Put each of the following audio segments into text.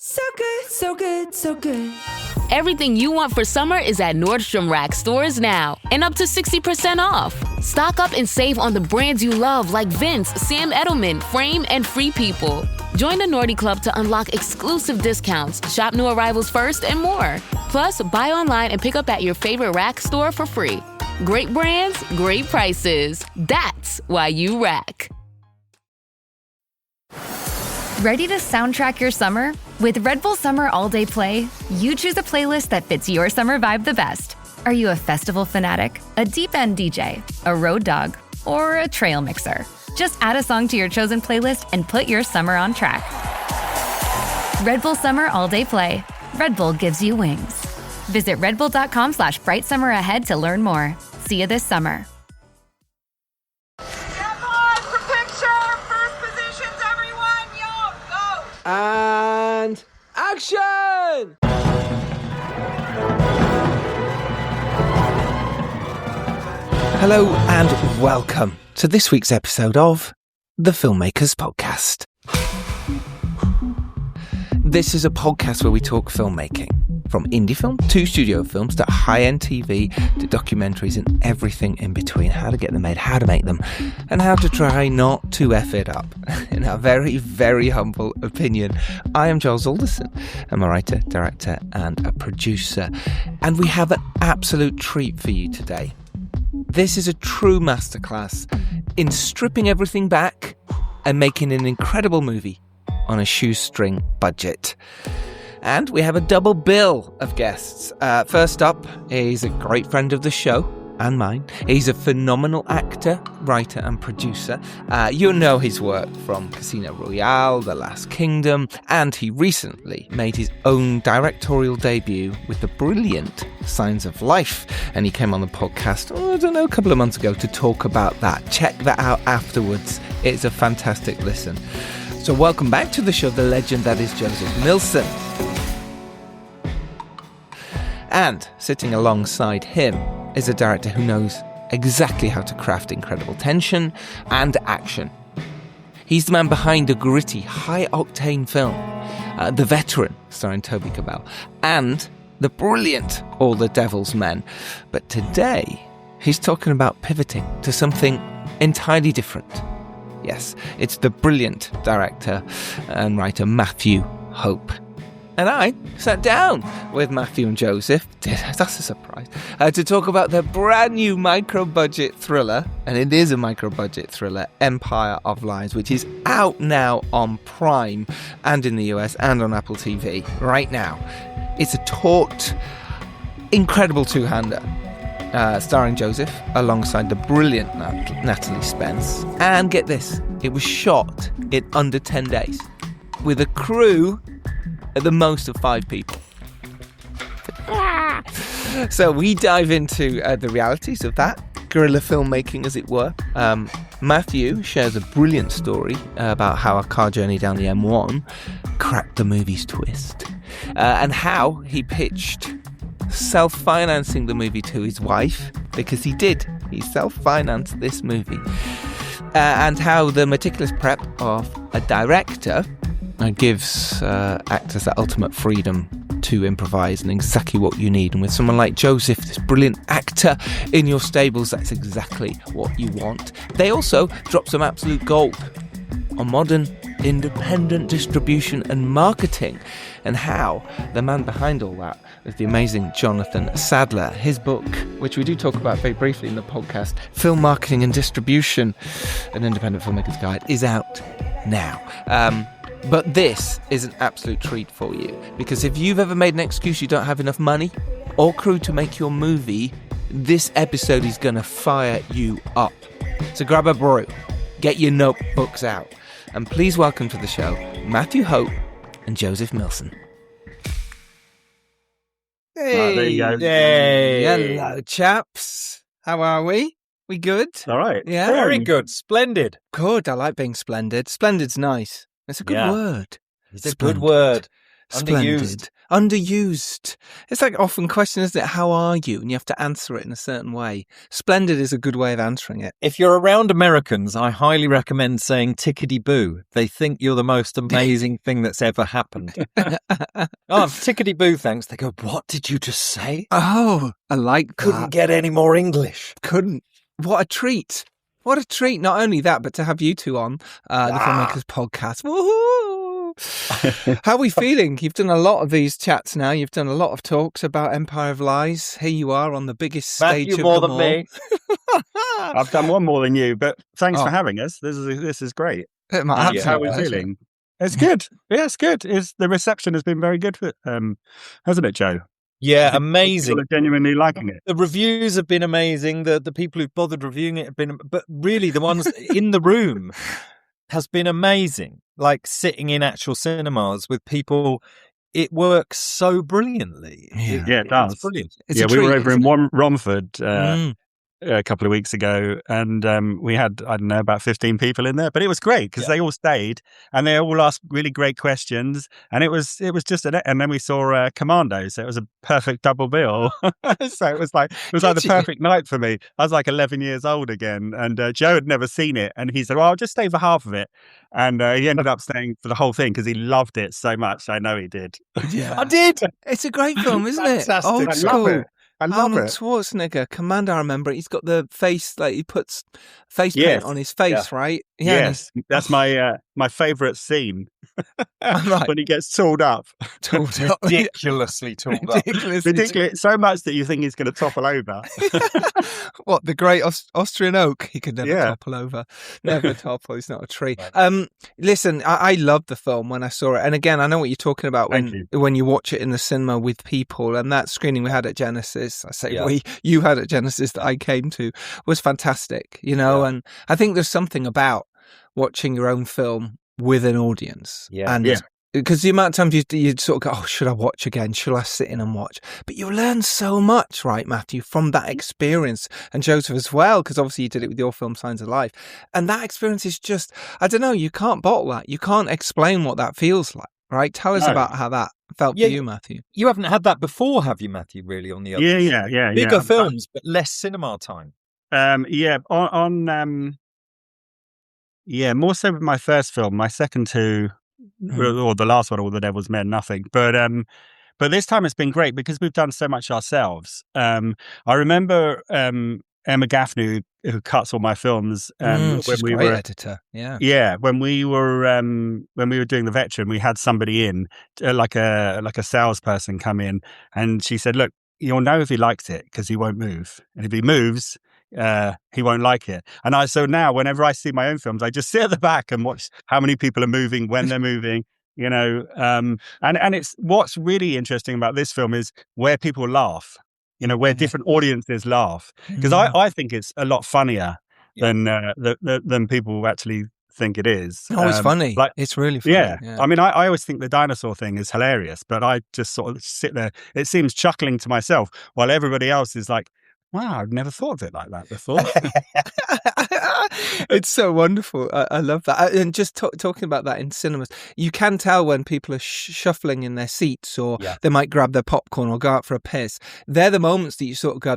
So good, so good, so good. Everything you want for summer is at Nordstrom Rack stores now, and up to 60% off. Stock up and save on the brands you love like Vince, Sam Edelman, Frame, and Free People. Join the Nordy Club to unlock exclusive discounts, shop new arrivals first, and more. Plus, buy online and pick up at your favorite Rack store for free. Great brands, great prices. That's why you Rack. Ready to soundtrack your summer? With Red Bull Summer All Day Play, you choose a playlist that fits your summer vibe the best. Are you a festival fanatic, a deep end DJ, a road dog, or a trail mixer? Just add a song to your chosen playlist and put your summer on track. Red Bull Summer All Day Play. Red Bull gives you wings. Visit redbull.com/brightsummer ahead to learn more. See you this summer. And action! Hello and welcome to this week's episode of the Filmmakers Podcast. This is a podcast where we talk filmmaking, from indie film to studio films to high-end TV to documentaries and everything in between. How to get them made, how to make them, and how to try not to F it up. In our very, very humble opinion, I am Giles Alderson. I'm a writer, director, and a producer. And we have an absolute treat for you today. This is a true masterclass in stripping everything back and making an incredible movie on a shoestring budget. And we have a double bill of guests. First up is a great friend of the show and mine. He's a phenomenal actor, writer and producer. You'll know his work from Casino Royale, The Last Kingdom, and he recently made his own directorial debut with the brilliant Signs of Life. And he came on the podcast, a couple of months ago to talk about that. Check that out afterwards. It's a fantastic listen. So welcome back to the show, the legend that is Joseph Millson. And sitting alongside him is a director who knows exactly how to craft incredible tension and action. He's the man behind a gritty, high-octane film, The Veteran, starring Toby Cabell, and the brilliant All the Devil's Men. But today, he's talking about pivoting to something entirely different. Yes, it's the brilliant director and writer Matthew Hope. And I sat down with Matthew and Joseph, that's a surprise, to talk about their brand new micro-budget thriller, and it is a micro-budget thriller, Empire of Lies, which is out now on Prime and in the US and on Apple TV right now. It's a taut, incredible two-hander. Starring Joseph alongside the brilliant Natalie Spence. And get this, it was shot in under 10 days with a crew at the most of 5 people. So we dive into the realities of that, guerrilla filmmaking as it were. Matthew shares a brilliant story about how a car journey down the M1 cracked the movie's twist, and how he pitched self-financing the movie to his wife, because he self-financed this movie, and how the meticulous prep of a director gives actors that ultimate freedom to improvise and exactly what you need. And with someone like Joseph, this brilliant actor in your stables, that's exactly what you want. They also drop some absolute gold on modern independent distribution and marketing, and how the man behind all that is the amazing Jonathan Sadler. His book, which we do talk about very briefly in the podcast, Film Marketing and Distribution, an Independent Filmmaker's Guide, is out now. But this is an absolute treat for you, because if you've ever made an excuse you don't have enough money or crew to make your movie, this episode is going to fire you up. So grab a brew, get your notebooks out, and please welcome to the show Matthew Hope and Joseph Millson. Hey, there you go. Hey. Hello, chaps. How are we? We good? All right. Yeah. Very good. Splendid. Good. I like being splendid. Splendid's nice. It's a good word. It's a good word. Splendid. Underused. It's like often question, isn't it? How are you? And you have to answer it in a certain way. Splendid is a good way of answering it. If you're around Americans, I highly recommend saying tickety-boo. They think you're the most amazing thing that's ever happened. Oh, tickety-boo, thanks. They go, what did you just say? Oh, I like that. Couldn't get any more English. Couldn't. What a treat. What a treat. Not only that, but to have you two on the Filmmakers Podcast. Woohoo! How are we feeling? You've done a lot of these chats now. You've done a lot of talks about Empire of Lies. Here you are on the biggest stage Matthew of more them than all. me. I've done one more than you, but thanks for having us. This is great. My How absolute are we pleasure. feeling? It's good. Yeah, it's good. The reception has been very good, hasn't it, Joe? Yeah, amazing. People are genuinely liking it. The reviews have been amazing. The people who've bothered reviewing it have been, but really the ones in the room has been amazing. Like sitting in actual cinemas with people, it works so brilliantly. Yeah, it does. It's brilliant. It's a we treat, were over in isn't it? Romford a couple of weeks ago, and we had, I don't know, about 15 people in there, but it was great because they all stayed and they all asked really great questions, and it was just and then we saw Commando, so it was a perfect double bill. So it was like the perfect night for me. I was like 11 years old again, and Joe had never seen it, and he said, well, I'll just stay for half of it, and he ended up staying for the whole thing because he loved it so much. I know he did. Yeah. I did. It's a great film, isn't it? Fantastic. Old I school. love it. I love Arnold it. Schwarzenegger, Commando, I remember. He's got the face, like he puts face paint Yes. on his face, right? Yeah. Yes, that's my favourite scene. Right. When he gets tooled up. Tooled up. Ridiculously tooled up. Ridiculous, so much that you think he's going to topple over. What, the great Austrian oak? He could never Yeah. topple over. Never topple. He's not a tree. Listen, I loved the film when I saw it. And again, I know what you're talking about when you watch it in the cinema with people. And that screening we had at Genesis, you had at Genesis that I came to, was fantastic, you know. Yeah. And I think there's something about watching your own film with an audience. Yeah. And Yeah. because the amount of times you sort of go, oh, should I watch again? Should I sit in and watch? But you learn so much, right, Matthew, from that experience. And Joseph as well, because obviously you did it with your film Signs of Life. And that experience is just, I don't know, you can't bottle that. You can't explain what that feels like, right? Tell us about how that felt for you, Matthew. You haven't had that before, have you, Matthew, really, on the other? Yeah. Bigger films, but less cinema time. More so with my first film. My second two, or the last one, All the Devil's Men, nothing. But this time it's been great because we've done so much ourselves. I remember Emma Gaffney, who cuts all my films, She's a great editor. Yeah. When we were doing The Veteran, we had somebody in, like a salesperson come in, and she said, "Look, you'll know if he likes it because he won't move, and if he moves, he won't like it." And so now whenever I see my own films, I just sit at the back and watch how many people are moving, when they're moving, you know. And it's what's really interesting about this film is where people laugh, you know, where different audiences laugh, because I think it's a lot funnier than people actually think it is. Oh, it's funny. It's really funny. Yeah. I mean, I always think the dinosaur thing is hilarious, but I just sort of sit there, it seems chuckling to myself, while everybody else is like, wow, I've never thought of it like that before. It's so wonderful. I love that. And just talking about that in cinemas, you can tell when people are shuffling in their seats, or they might grab their popcorn or go out for a piss. They're the moments that you sort of go,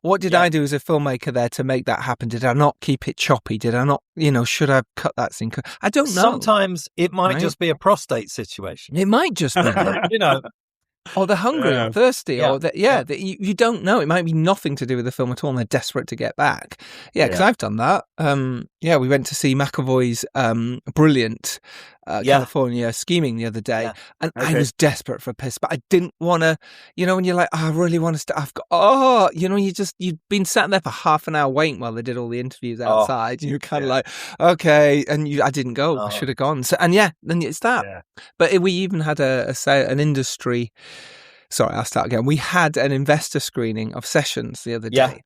what did I do as a filmmaker there to make that happen? Did I not keep it choppy? Did I not, should I have cut that scene? I don't know. Sometimes it might just be a prostate situation. It might just be. Or they're hungry or thirsty, or you don't know. It might be nothing to do with the film at all, and they're desperate to get back. Yeah, because I've done that. We went to see McAvoy's brilliant California Scheming the other day, and I was desperate for a piss, but I didn't want to. When you're like, I really want to. You've been sat there for half an hour waiting while they did all the interviews outside. You're kind of like, okay, and I didn't go. I should have gone. So, and then it's that. Yeah. But we even had an industry. Sorry, I'll start again. We had an investor screening of Sessions the other day.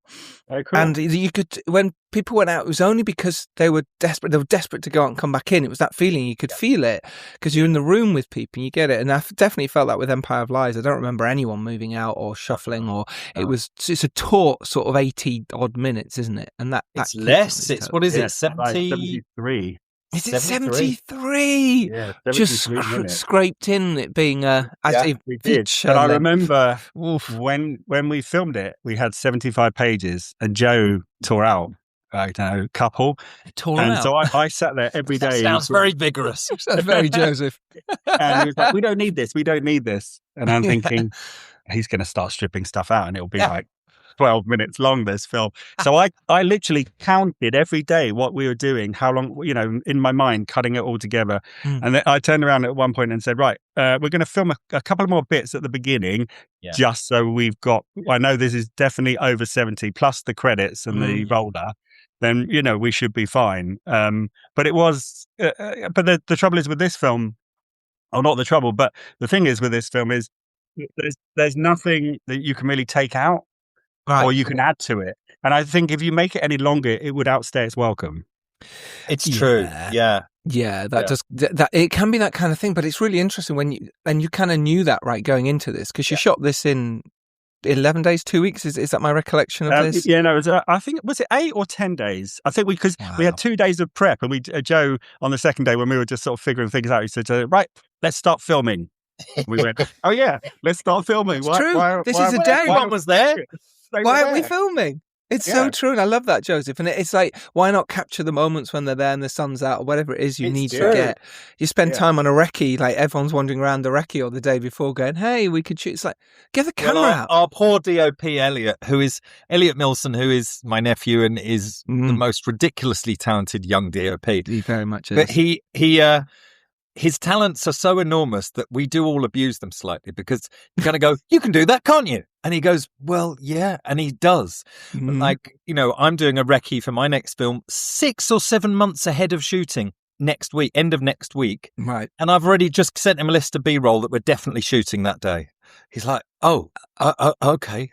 Oh, cool. And you could, when people went out, it was only because they were desperate. They were desperate to go out and come back in. It was that feeling. You could feel it because you're in the room with people and you get it. And I definitely felt that with Empire of Lies. I don't remember anyone moving out or shuffling, or it's a taut sort of 80 odd minutes, isn't it? And that it's less. It's, what is it, 73? Is it 73? Yeah, Just 73 minutes. scraped in it being We did. And I remember when we filmed it, we had 75 pages, and Joe tore out. I don't know, couple. And so I sat there every day. Sounds very vigorous. Sounds very Joseph. And he was like, we don't need this. And I'm thinking, he's going to start stripping stuff out and it'll be like 12 minutes long, this film. So I literally counted every day what we were doing, how long, in my mind, cutting it all together. And then I turned around at one point and said, right, we're going to film a couple of more bits at the beginning, just so we've got, I know this is definitely over 70 plus the credits and the roller. Then, we should be fine. But it was, but the trouble is with this film, or not the trouble, but the thing is with this film is there's nothing that you can really take out or you can add to it. And I think if you make it any longer, it would outstay its welcome. It's true. Yeah. Yeah, that it can be that kind of thing, but it's really interesting when you kind of knew that going into this, because you shot this in 11 days, 2 weeks. Is that my recollection of this? Yeah, no, I think, was it 8 or 10 days? I think we had 2 days of prep, and Joe on the second day when we were just sort of figuring things out, he said, right, let's start filming. We went, oh yeah, let's start filming. It's true. This is a day. Everyone was there. Why aren't we filming? It's so true, and I love that, Joseph. And it's like, why not capture the moments when they're there and the sun's out, or whatever it is you need to get. You spend time on a recce, like everyone's wandering around the recce or the day before going, hey, we could shoot. It's like, get the camera out. Our poor DOP, Elliot Millson, who is my nephew and is the most ridiculously talented young DOP. He very much is. But his talents are so enormous that we do all abuse them slightly, because you kind of go, you can do that, can't you? And he goes, well, yeah. And he does. Like, I'm doing a recce for my next film 6 or 7 months ahead of shooting next week, end of next week. Right. And I've already just sent him a list of B-roll that we're definitely shooting that day. He's like, oh, okay.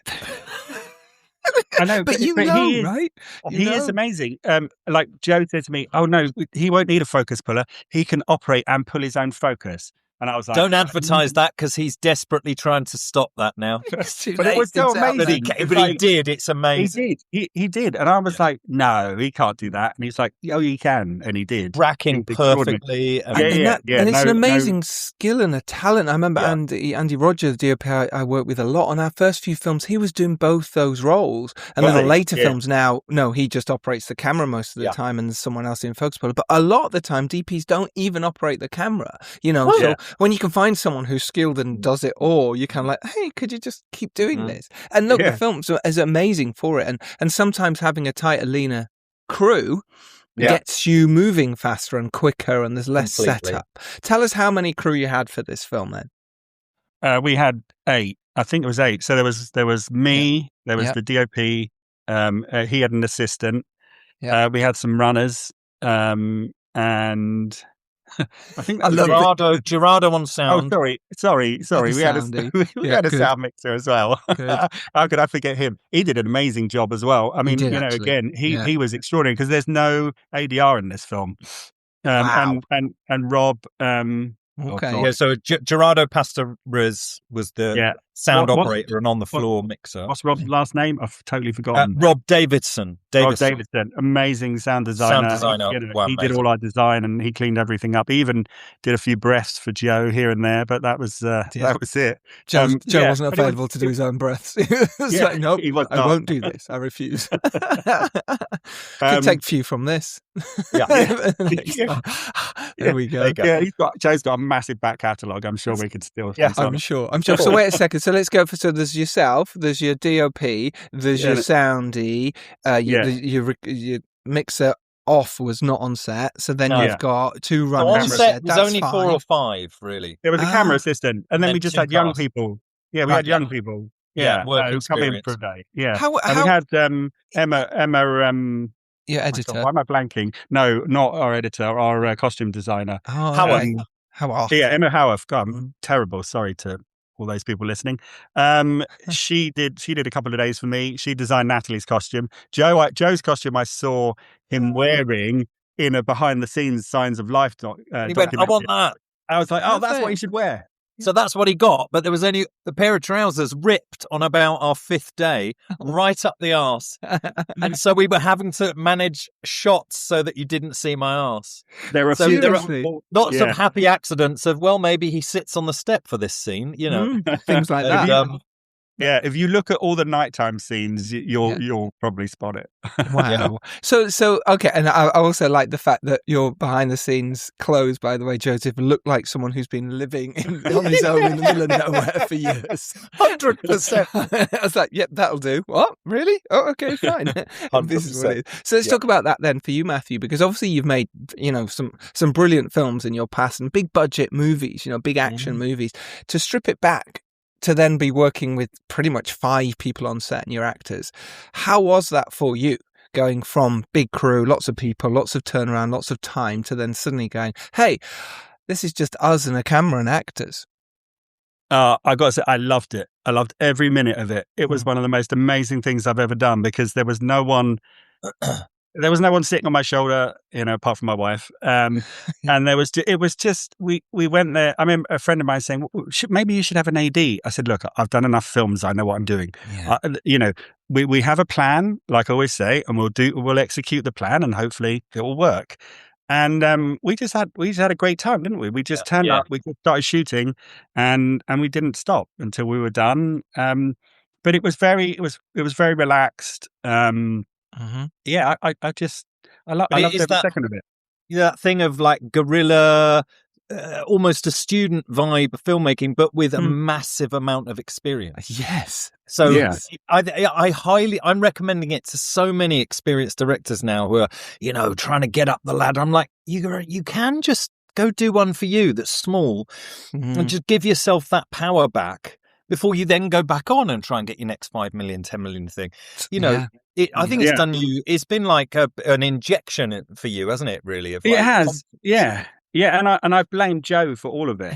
I know, but he is, right? He is amazing. Like Joe said to me, oh no, he won't need a focus puller. He can operate and pull his own focus. And I was like, don't advertise that, because he's desperately trying to stop that now. But it was so amazing. But he did. It's amazing. He did. And I was like, no, he can't do that. And he's like, oh, he can. And he did. Bracking perfectly. And it's an amazing skill and a talent. I remember Andy Rogers, the DOP I worked with a lot on our first few films. He was doing both those roles. And then on later films now, no, he just operates the camera most of the time, and there's someone else in focus puller. But a lot of the time, DPs don't even operate the camera, so when you can find someone who's skilled and does it all, you're kind of like, hey, could you just keep doing this? And look, the film is amazing for it. And sometimes having a tighter, leaner crew gets you moving faster and quicker, and there's less setup. Tell us how many crew you had for this film then. We had 8. I think it was 8. So there was me, there was the DOP, he had an assistant, we had some runners, and I think Gerardo on sound. Oh, sorry. We had a sound mixer as well. How could I forget him? He did an amazing job as well. I mean, again, he was extraordinary, because there's no ADR in this film. Wow. And Rob. Okay. So Gerardo Pastoriz was the sound operator and on the floor mixer. What's Rob's last name? I've totally forgotten. Rob Davidson. Rob Davidson, amazing sound designer. He did all our design, and he cleaned everything up. He even did a few breaths for Joe here and there, but that was it. Joe wasn't available to do his own breaths. He was like, nope, I won't do this. I refuse. Could take a few from this. Yeah. There we go. Yeah, Joe's got a massive back catalogue. I'm sure we could still. Yeah, I'm sure. So wait a second. So let's go so there's yourself, there's your DOP, there's your soundy, your mixer off was not on set. So then you've got 2 runners. On set was only 4 or 5, really. There was a camera assistant, and then we just had young people. Yeah, we had young people. Yeah, who come in for a day. Yeah, how we had Emma. Your editor. Why am I blanking? No, not our editor. Our costume designer. Howarth. Yeah, Emma Howarth. God, I'm terrible. Sorry to all those people listening. She did a couple of days for me. She designed Natalie's costume. Joe's costume I saw him wearing in a behind the scenes Signs of Life he went, I want that. I was like, oh, that's what you should wear. So that's what he got. But there was only a pair of trousers ripped on about our 5th day, right up the arse. And so we were having to manage shots so that you didn't see my arse. There are lots of happy accidents of, well, maybe he sits on the step for this scene, things like that. Yeah, if you look at all the nighttime scenes, you'll probably spot it. Wow. So okay, and I also like the fact that your behind the scenes clothes, by the way, Joseph, look like someone who's been living on his own in the middle of nowhere for years. 100%. I was like, yep, that'll do. What? Really? Oh, okay, fine. This is what it is. So let's talk about that then for you, Matthew, because obviously you've made, some brilliant films in your past and big budget movies, big action movies. To strip it back, to then be working with pretty much 5 people on set and your actors. How was that for you, going from big crew, lots of people, lots of turnaround, lots of time, to then suddenly going, hey, this is just us and a camera and actors? I got to say, I loved it. I loved every minute of it. It was one of the most amazing things I've ever done, because there was no one... There was no one sitting on my shoulder, apart from my wife. And it was just, we went there. I remember a friend of mine saying, maybe you should have an AD. I said, look, I've done enough films. I know what I'm doing. Yeah. We have a plan, like I always say, and we'll execute the plan, and hopefully it will work. And we just had a great time, didn't we? We just turned up, we started shooting, and we didn't stop until we were done. But it was very relaxed. Yeah, I loved every second of it. That thing of like guerrilla, almost a student vibe of filmmaking, but with a massive amount of experience. Yes. So I'm recommending it to so many experienced directors now who are, trying to get up the ladder. I'm like, you can just go do one for you that's small, and just give yourself that power back before you then go back on and try and get your next 5 million, 10 million thing. I think it's done you. It's been like an injection for you, hasn't it? Really, it has. Yeah. And I blame Joe for all of it,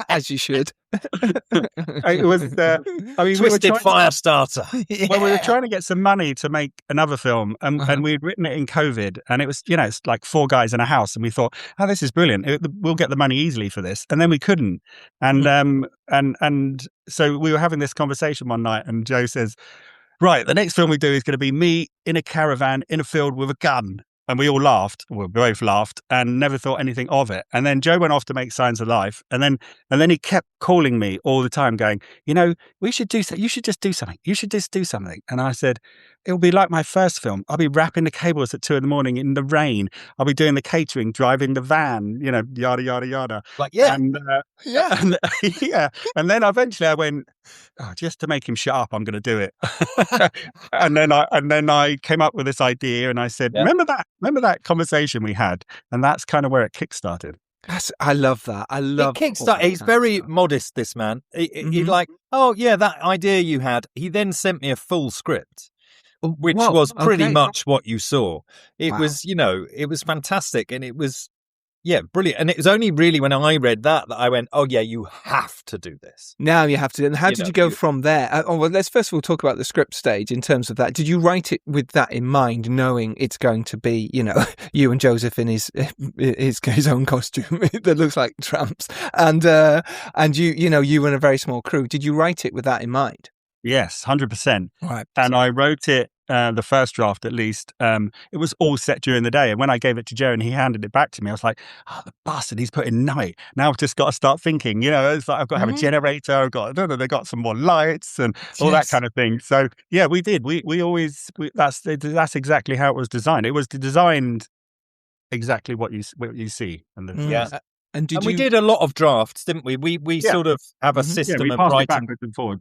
as you should. It was. Twisted fire starter. Well, we were trying to get some money to make another film, and we'd written it in COVID, and it was, it's like 4 guys in a house, and we thought, oh, this is brilliant. We'll get the money easily for this, and then we couldn't, and so we were having this conversation one night, and Joe says, right, the next film we do is going to be me in a caravan in a field with a gun. And we all laughed. We both laughed and never thought anything of it. And then Joe went off to make Signs of Life. And then he kept calling me all the time going, we should do something. You should just do something. You should just do something. And I said, it'll be like my first film. I'll be wrapping the cables at 2 a.m. in the rain. I'll be doing the catering, driving the van, yada, yada, yada. Like, yeah. And, yeah. And then eventually I went, just to make him shut up, I'm going to do it. and then I came up with this idea, and I said, remember that conversation we had? And that's kind of where it kickstarted. I love that. I love it. Kickstart. He's very modest, this man. He's like, oh yeah, that idea you had. He then sent me a full script, which was pretty much what you saw. It was, it was fantastic, and it was, brilliant. And it was only really when I read that I went, oh yeah, you have to do this. Now you have to. And how did you go from there? Let's first of all talk about the script stage in terms of that. Did you write it with that in mind, knowing it's going to be, you and Joseph in his own costume that looks like tramps, and you in a very small crew? Did you write it with that in mind? Yes, 100%. Right. And I wrote it, the first draft at least, it was all set during the day. And when I gave it to Joe and he handed it back to me, I was like, oh, the bastard, he's put in night. Now I've just got to start thinking, it's like I've got to have a generator, they got some more lights and all that kind of thing. So yeah, we did. We always, that's exactly how it was designed. It was designed exactly what you see. And And we did a lot of drafts, didn't we? We sort of have a system of writing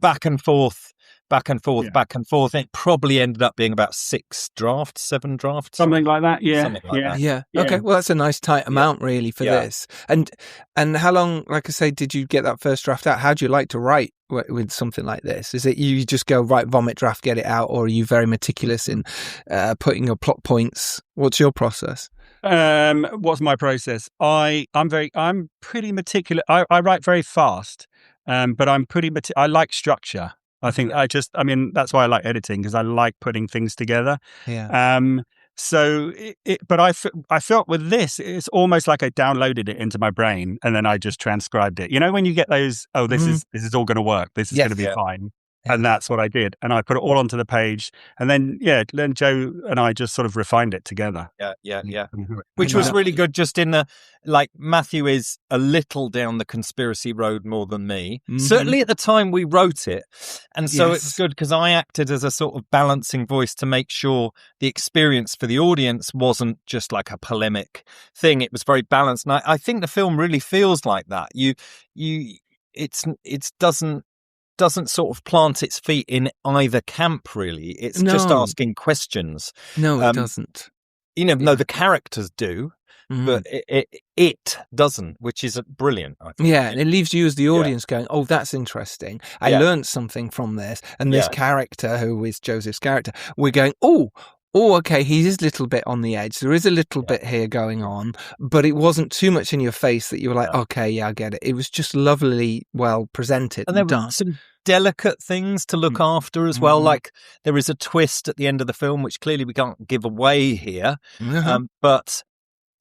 back and forth. It probably ended up being about 7 drafts. Something like that, Yeah. Okay, well, that's a nice tight amount, really, for this. And how long, like I say, did you get that first draft out? How do you like to write with something like this? Is it you just go, right, vomit draft, get it out, or are you very meticulous in putting your plot points? What's your process? What's my process? I'm pretty meticulous. I write very fast, but I'm pretty I like structure. I think that's why I like editing, because I like putting things together. Yeah. So, but I felt with this, it's almost like I downloaded it into my brain and then I just transcribed it. You know, when you get those, this is all going to work. This is going to be fine. And that's what I did. And I put it all onto the page. And then Joe and I just sort of refined it together. Yeah. Which was really good. Just in the, like, Matthew is a little down the conspiracy road more than me. Certainly at the time we wrote it. And so it was good because I acted as a sort of balancing voice to make sure the experience for the audience wasn't just like a polemic thing. It was very balanced. And I think the film really feels like that. It doesn't sort of plant its feet in either camp, really. It's just asking questions. No, it doesn't. No, the characters do, but it doesn't, which is brilliant, I think. Yeah, and it leaves you as the audience going, oh, that's interesting. I learned something from this. And this character, who is Joseph's character, we're going, oh, okay, he is a little bit on the edge. There is a little bit here going on, but it wasn't too much in your face that you were like, okay, I get it. It was just lovely, well presented. And there were some delicate things to look after as well. Like, there is a twist at the end of the film, which clearly we can't give away here. But,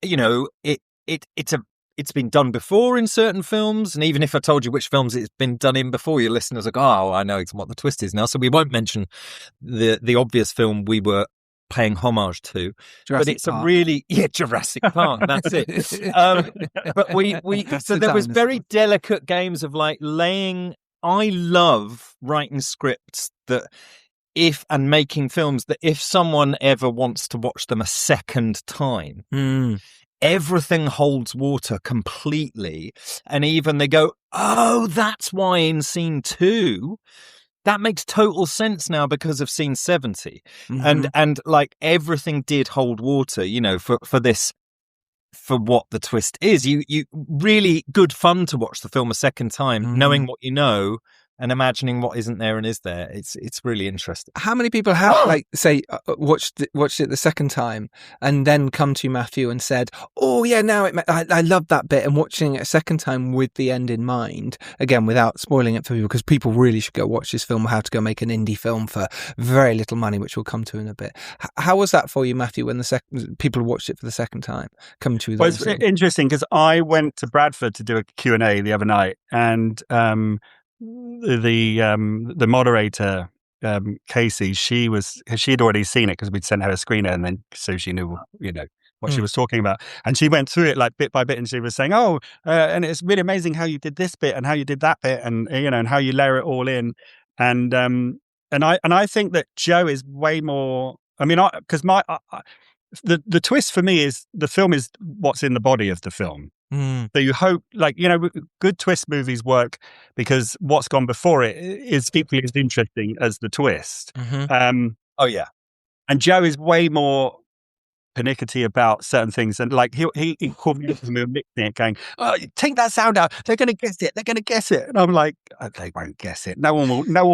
it's been done before in certain films. And even if I told you which films it's been done in before, your listeners are like, oh, I know what the twist is now. So we won't mention the obvious film we were paying homage to, Jurassic but it's Park. A really Jurassic Park. That's it. But so there was very delicate games of like laying. I love writing scripts and making films that if someone ever wants to watch them a second time, everything holds water completely, and even they go, oh, that's why in scene 2. That makes total sense now because of scene 70. And like everything did hold water, for this, for what the twist is. You really good fun to watch the film a second time, knowing what you know and imagining what isn't there and is there. It's really interesting. How many people have watched it the second time and then come to you, Matthew, and said, oh yeah, now I love that bit, and watching it a second time with the end in mind, again without spoiling it for people, because people really should go watch this film, how to go make an indie film for very little money, which we'll come to in a bit. How was that for you, Matthew, when people watched it for the second time, coming to you? Well, it's interesting because I went to Bradford to do a Q&A the other night, and the moderator, Casey, she had already seen it because we'd sent her a screener, and then so she knew what she was talking about, and she went through it like bit by bit, and she was saying, and it's really amazing how you did this bit and how you did that bit, and and how you layer it all in, and I think that Joe is way more. I mean, because the twist for me is the film is what's in the body of the film. So you hope, good twist movies work because what's gone before it is equally as interesting as the twist. Oh yeah, and Joe is way more pernickety about certain things, and like he called me up and we were mixing it, going, "Oh, take that sound out. They're going to guess it. They're going to guess it." And I'm like, "They won't guess it. No one will know. No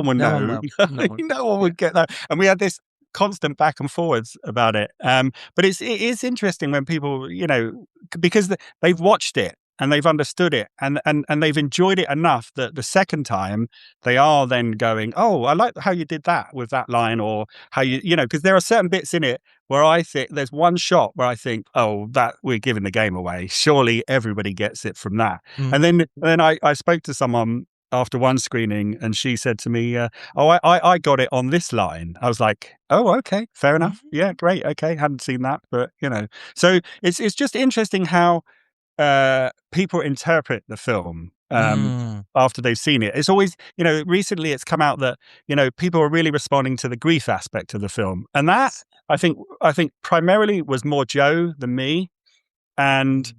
one would get that." And we had this constant back and forwards about it. But it is interesting when people, because they've watched it and they've understood it and they've enjoyed it enough that the second time they are then going, oh, I like how you did that with that line, or how because there are certain bits in it where I think there's one shot where I think, oh, that we're giving the game away. Surely everybody gets it from that. And then I spoke to someone after one screening, and she said to me, I got it on this line. I was like, oh, okay, fair enough. Yeah, great. Okay, hadn't seen that, but so it's just interesting how people interpret the film after they've seen it. It's always, recently it's come out that people are really responding to the grief aspect of the film, and that I think primarily was more Joe than me, and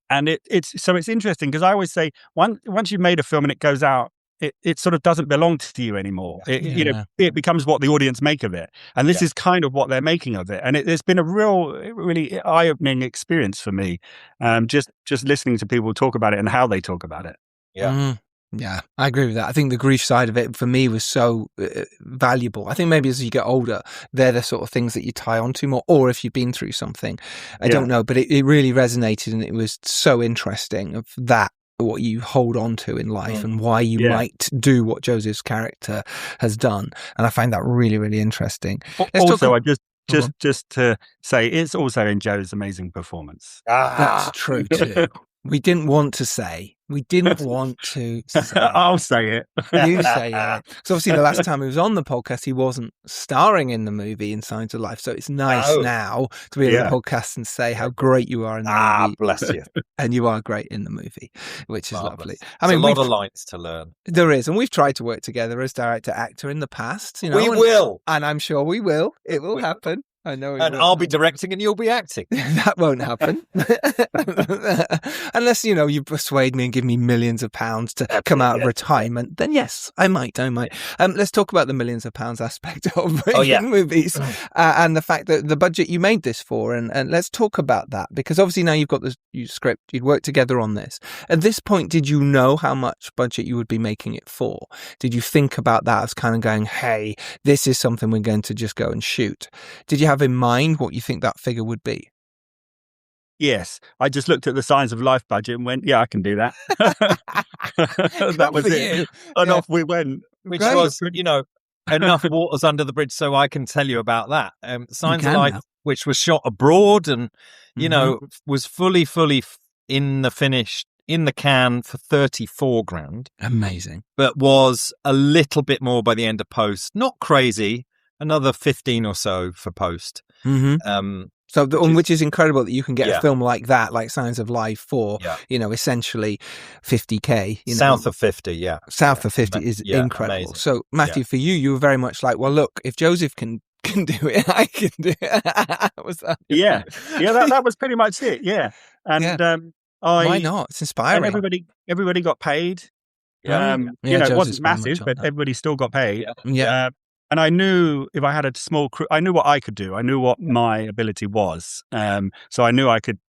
it's interesting because I always say once you've made a film and it goes out, it sort of doesn't belong to you anymore. It becomes what the audience make of it, and this is kind of what they're making of it. And it's been a really eye-opening experience for me, just listening to people talk about it and how they talk about it. Yeah, I agree with that. I think the grief side of it for me was so valuable. I think maybe as you get older, they're the sort of things that you tie onto more, or if you've been through something. I don't know, but it really resonated, and it was so interesting of that, what you hold on to in life and why you might do what Joseph's character has done. And I find that really, really interesting. just to say, it's also in Joe's amazing performance. That's true too. We didn't want to say. We didn't want to say. I'll say it. You say it. So obviously the last time he was on the podcast, he wasn't starring in the movie in Signs of Life. So it's nice now to be on the podcast and say how great you are in the movie. Bless you. And you are great in the movie, which is lovely. I mean, a lot of lines to learn. There is. And we've tried to work together as director-actor in the past. You know, we will. And I'm sure we will. It will happen. I know it will. I'll be directing and you'll be acting. That won't happen. Unless, you persuade me and give me millions of pounds to come out of retirement, then yes, I might. Let's talk about the millions of pounds aspect of making movies and the fact that the budget you made this for. And let's talk about that, because obviously now you've got this script, you'd worked together on this. At this point, did you know how much budget you would be making it for? Did you think about that as kind of going, hey, this is something we're going to just go and shoot? Did you have in mind what you think that figure would be? Yes, I just looked at the Signs of Life budget and went, yeah, I can do that. That was it. And off we went. Which was, enough waters under the bridge so I can tell you about that. Signs of Life, which was shot abroad and, was fully in the can for 34 grand. Amazing. But was a little bit more by the end of post. Not crazy. Another 15 or so for post. Which is incredible that you can get a film like that, like Signs of Life, for essentially 50k. South of 50, South of 50 is incredible. Amazing. So Matthew, for you were very much like, well, look, if Joseph can do it, I can do it. Was that? Yeah. That was pretty much it. Yeah, and why not? It's inspiring. And everybody got paid. It wasn't massive, but everybody still got paid. Yeah. And I knew if I had a small crew, I knew what I could do. I knew what my ability was. So I knew I could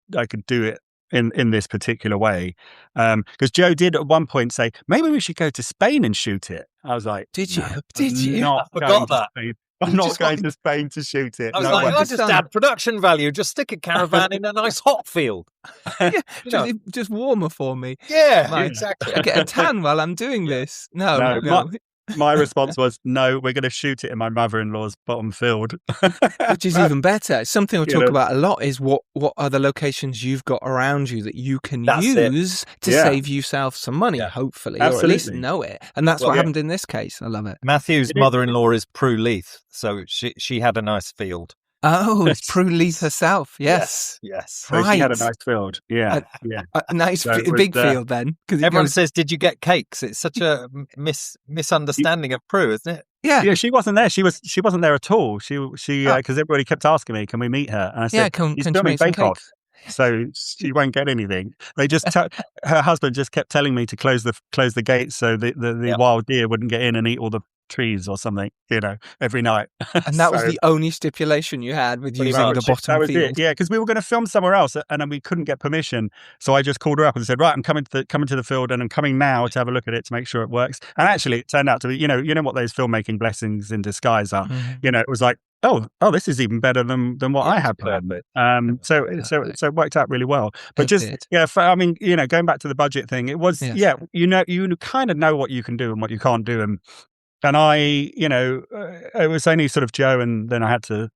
do it in this particular way. Because Joe did at one point say, maybe we should go to Spain and shoot it. I was like, Did you? I forgot that. I'm not going to Spain to shoot it. I was I'll just add production value. Just stick a caravan in a nice hot field. Just warmer for me. Yeah, exactly. I get a tan while I'm doing this. No. My response was, no, we're going to shoot it in my mother-in-law's bottom field. Which is even better. Something we talk about a lot is what are the locations you've got around you that you can use to save yourself some money, hopefully, Absolutely. or at least know it. And that's what happened in this case. I love it. Matthew's mother-in-law is Prue Leith, so she had a nice field. Oh, it's Prue Leith herself. Yes. So she had a nice field. Yeah. A nice big field then. Everyone says, did you get cakes? It's such a misunderstanding of Prue, isn't it? Yeah, she wasn't there. She wasn't there at all. She because everybody kept asking me, can we meet her? And I said, can filming Bake Off, so she won't get anything. They just her husband just kept telling me to close the gates so the wild deer wouldn't get in and eat all the trees or something, every night. And that was the only stipulation you had with using the bottom that was field. It. Yeah, because we were going to film somewhere else and then we couldn't get permission. So I just called her up and said, right, I'm coming to the field and I'm coming now to have a look at it to make sure it works. And actually it turned out to be, you know what those filmmaking blessings in disguise are. Mm-hmm. It was like, oh, this is even better than what I had planned. So it worked out really well. But going back to the budget thing, it was you kind of know what you can do and what you can't do, and I, it was only sort of Joe, and then I had to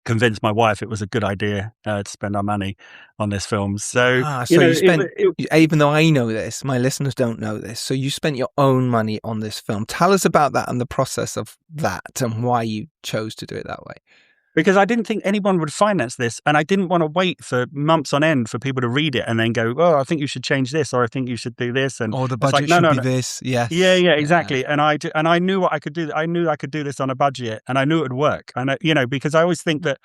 convince my wife it was a good idea to spend our money on this film. So, you spent, even though I know this, my listeners don't know this. So you spent your own money on this film. Tell us about that and the process of that and why you chose to do it that way. Because I didn't think anyone would finance this, and I didn't want to wait for months on end for people to read it and then go, "Oh, I think you should change this," or "I think you should do this," and the budget should be this. Yes. Yeah, exactly. And I knew what I could do. I knew I could do this on a budget, and I knew it would work. And because I always think that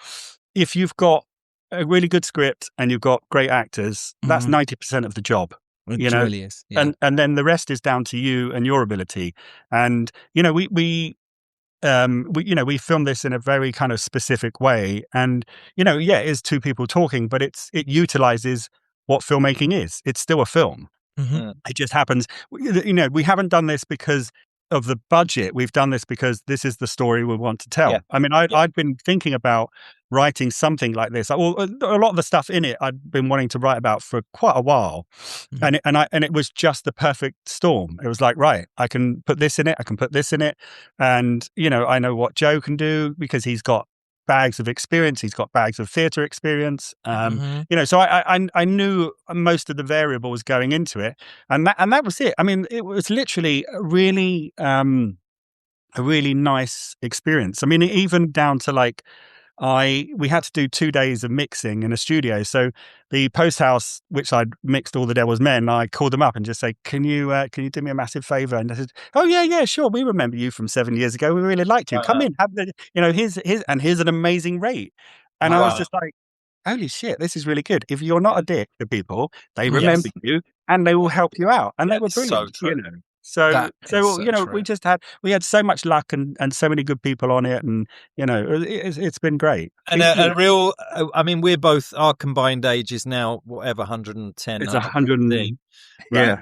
if you've got a really good script and you've got great actors, that's 90% of the job. It really is. Yeah. And then the rest is down to you and your ability. And we filmed this in a very kind of specific way, and it is two people talking, but it utilizes what filmmaking is. It's still a film. Mm-hmm. It just happens. We haven't done this because of the budget. We've done this because this is the story we want to tell. Yeah. I mean, I'd been thinking about writing something like this. A lot of the stuff in it I'd been wanting to write about for quite a while, and it was just the perfect storm. It was like, right, I can put this in it, I can put this in it, and I know what Joe can do because he's got bags of experience. He's got bags of theatre experience. Mhm. You know, so I knew most of the variables going into it, and that was it. I mean, it was literally a really nice experience. I mean, even down to like, we had to do 2 days of mixing in a studio. So the post house, which I'd mixed All the Devil's Men, I called them up and just say, can you do me a massive favor? And they said, oh yeah, sure. We remember you from 7 years ago. We really liked you. Come in, have the, you know, here's an amazing rate. And I was just like, holy shit, this is really good. If you're not a dick to people, they remember you and they will help you out. And they were brilliant, so true. you know. So you know, true. we had so much luck and so many good people on it, and you know, it's been great. And a real, I mean, we're both, our combined age is now whatever 110. It's 100. Right.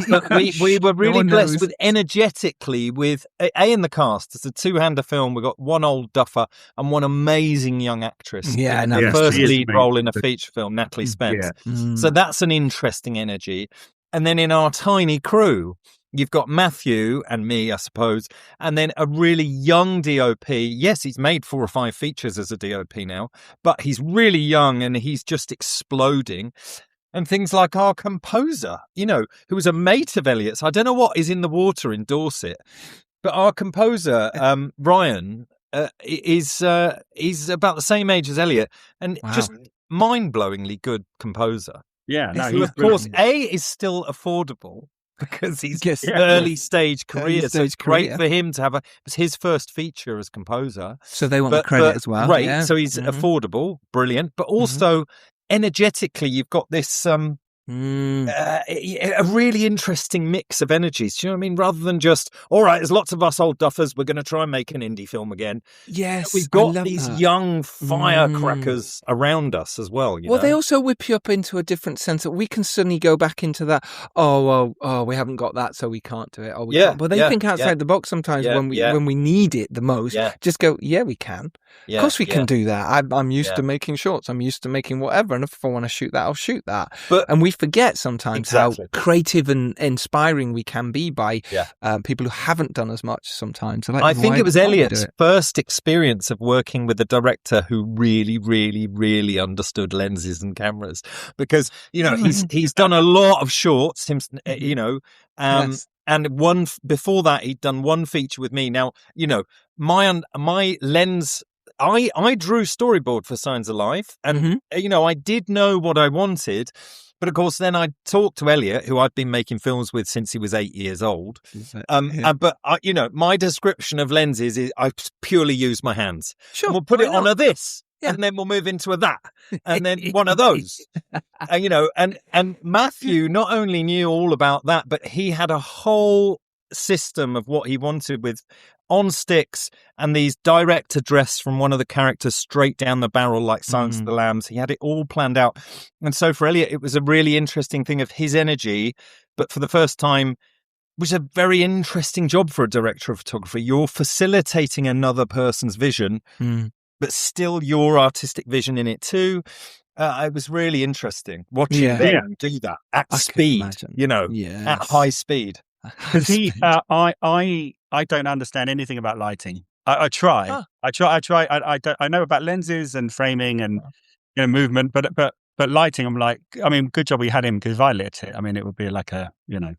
But we were really blessed with energetically with in the cast. It's a two-hander film. We got one old duffer and one amazing young actress. Yeah, in no, the yes, first she is lead amazing. role in a feature film, Natalie Spence. Yeah. So that's an interesting energy. And then in our tiny crew, you've got Matthew and me, I suppose, and then a really young DOP. Yes, he's made 4 or 5 features as a DOP now, but he's really young and he's just exploding. And things like our composer, you know, who was a mate of Elliot's. I don't know what is in the water in Dorset, but our composer, Ryan, is about the same age as Elliot, and just mind-blowingly good composer. Yeah, no, Who, he's of course, brilliant. is still affordable because he's Yes. early stage career. So stage it's great career. for him to have it was his first feature as composer. So they want the credit as well. Right. Yeah. So he's affordable, brilliant, but also energetically, you've got this a really interesting mix of energies. Do you know what I mean? Rather than just, all right, there's lots of us old duffers, we're going to try and make an indie film again. Yes, We've I got love these that. young firecrackers around us as well. You Well, know? they also whip you up into a different sense that we can suddenly go back into that. Oh, we haven't got that, so we can't do it. Oh, we can't. But they think outside the box sometimes when we need it the most. Yeah. Just go, yeah, we can. Yeah, Of course, we yeah. can do that. I'm used to making shorts. I'm used to making whatever. And if I want to shoot that, I'll shoot that. But- and we forget sometimes Exactly. how creative and inspiring we can be by Yeah. people who haven't done as much sometimes. Like, I think why it was can't we do Elliot's it? first experience of working with a director who really, really, really understood lenses and cameras, because you know he's done a lot of shorts, you know, Yes. and before that he'd done one feature with me. Now you know my lens. I drew storyboard for Signs of Life, and you know I did know what I wanted. But of course, then I talked to Elliot, who I'd been making films with since he was 8 years old. But you know, my description of lenses is I purely use my hands. Sure, And we'll put it why on not? a this, Yeah. and then we'll move into a that, and then one of those. You know, and Matthew not only knew all about that, but he had a whole system of what he wanted with on sticks and these direct address from one of the characters straight down the barrel like Silence of the Lambs. He had it all planned out. And so for Elliot, it was a really interesting thing of his energy, but for the first time, which is a very interesting job for a director of photography. You're facilitating another person's vision, but still your artistic vision in it too. It was really interesting watching them do that at I can speed, imagine. you know, Yes. at high speed. Because I don't understand anything about lighting. I try. Huh. I try. I know about lenses and framing and you know movement, but lighting, I'm like, I mean, good job we had him, because if I lit it, I mean, it would be like a, you know,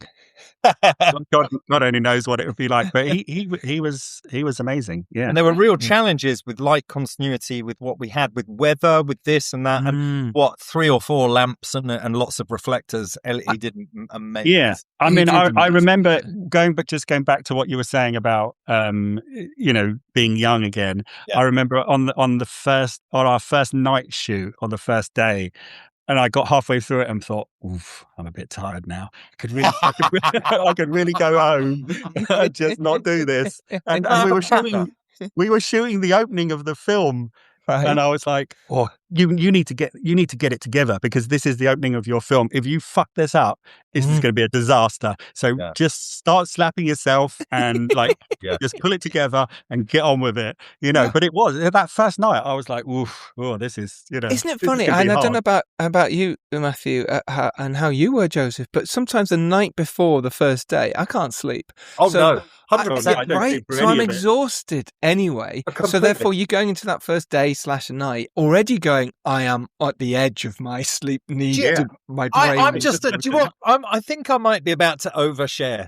God only knows what it would be like. But he was amazing. Yeah, And there were real challenges with light continuity, with what we had, with weather, with this and that, and 3 or 4 lamps and lots of reflectors. He did amazing. Yeah, I He mean, did I amazing. remember going back to what you were saying about, you know, being young again. Yeah. I remember on our first night shoot on the first day, and I got halfway through it and thought, "Oof, I'm a bit tired now. I could really go home and just not do this." And we were shooting the opening of the film, Right. and I was like, "Oh, you need to get it together, because this is the opening of your film. If you fuck this up, this is going to be a disaster. So just start slapping yourself and just pull it together and get on with it. But it was that first night I was like, oof, oh, this is, Isn't it funny? And I don't know about you, Matthew, and how you were, Joseph, but sometimes the night before the first day, I can't sleep. Oh, no. 100%. Right? So I'm exhausted anyway. So therefore, you're going into that first day / night already going, I am at the edge of my sleep need. My brain. I'm just, do you know what? I think I might be about to overshare.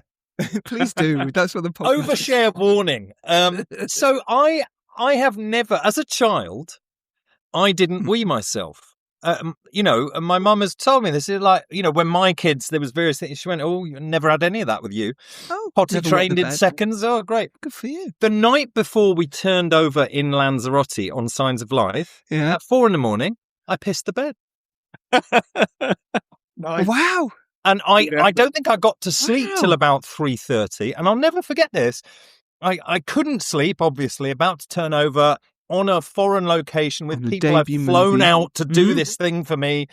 Please do. That's what the podcast Overshare warning. So I have never, as a child, I didn't wee myself. And my mum has told me this is when my kids, there was various things. She went, "Oh, you never had any of that with you." Oh, potty trained in seconds. Oh, great, good for you. The night before we turned over in Lanzarote on Signs of Life, at 4 a.m, I pissed the bed. Nice. Wow. And I don't think I got to sleep till about 3:30. And I'll never forget this. I couldn't sleep, obviously, about to turn over on a foreign location with people I've flown out to do this thing for me.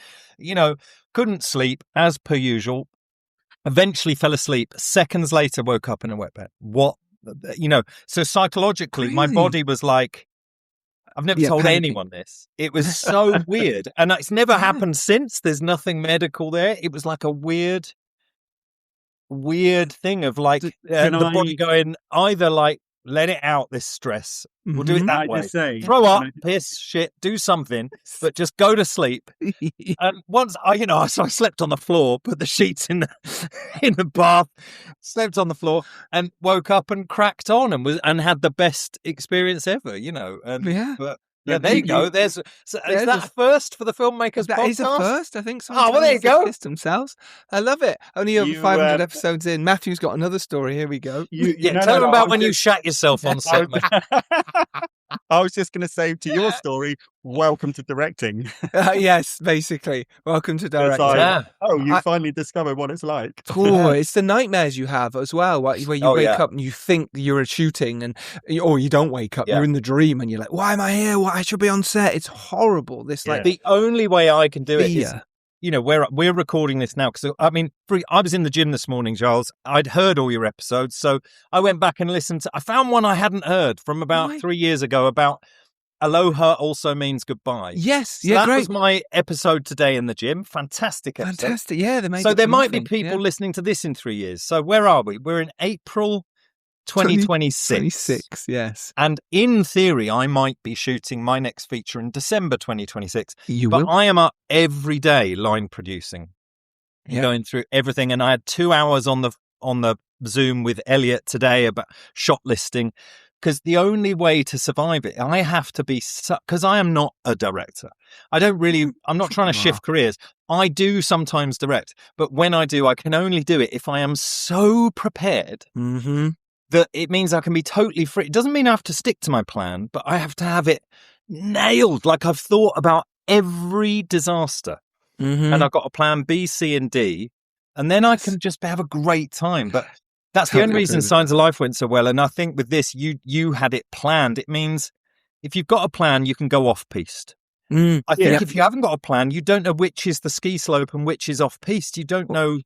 Couldn't sleep as per usual. Eventually fell asleep. Seconds later, woke up in a wet bed. So psychologically, my body was like, I've never told anyone this. It was so weird. And it's never happened since. There's nothing medical there. It was like a weird thing of the body going either let it out, this stress. We'll do it that way. Throw up, piss, shit, do something, but just go to sleep. And once so I slept on the floor, put the sheets in the bath, slept on the floor, and woke up and cracked on and had the best experience ever. But there you go. Is that a first for the Filmmakers Podcast? That is a first, I think. There you go. Themselves. I love it. Only over 500 episodes in. Matthew's got another story. Here we go. Tell them about when you shat yourself on set. I was just going to say to your story, welcome to directing. Yes, basically. Welcome to directing. You finally discovered what it's like. Oh, it's the nightmares you have as well, where you wake up and you think you're shooting, or you don't wake up, you're in the dream and you're like, why am I here? I should be on set. It's horrible. The only way I can do it is, we're recording this now because I was in the gym this morning, Giles. I'd heard all your episodes, so I went back and listened to. I found one I hadn't heard from about 3 years ago about aloha also means goodbye. Yes, so that was my episode today in the gym. Fantastic episode. Fantastic, yeah. So there might be people listening to this in 3 years. So where are we? We're in April 2026. Yes. And in theory, I might be shooting my next feature in December 2026. But I am up every day line producing, going through everything. And I had 2 hours on the Zoom with Elliot today about shot listing, because the only way to survive it, I have to be, because I am not a director. I'm not trying to shift careers. I do sometimes direct, but when I do, I can only do it if I am so prepared. That it means I can be totally free. It doesn't mean I have to stick to my plan, but I have to have it nailed. Like I've thought about every disaster and I've got a plan B, C, and D, and then I can just have a great time. But that's the only reason Signs of Life went so well. And I think with this, you had it planned. It means if you've got a plan, you can go off-piste. I think if you haven't got a plan, you don't know which is the ski slope and which is off-piste. You don't know.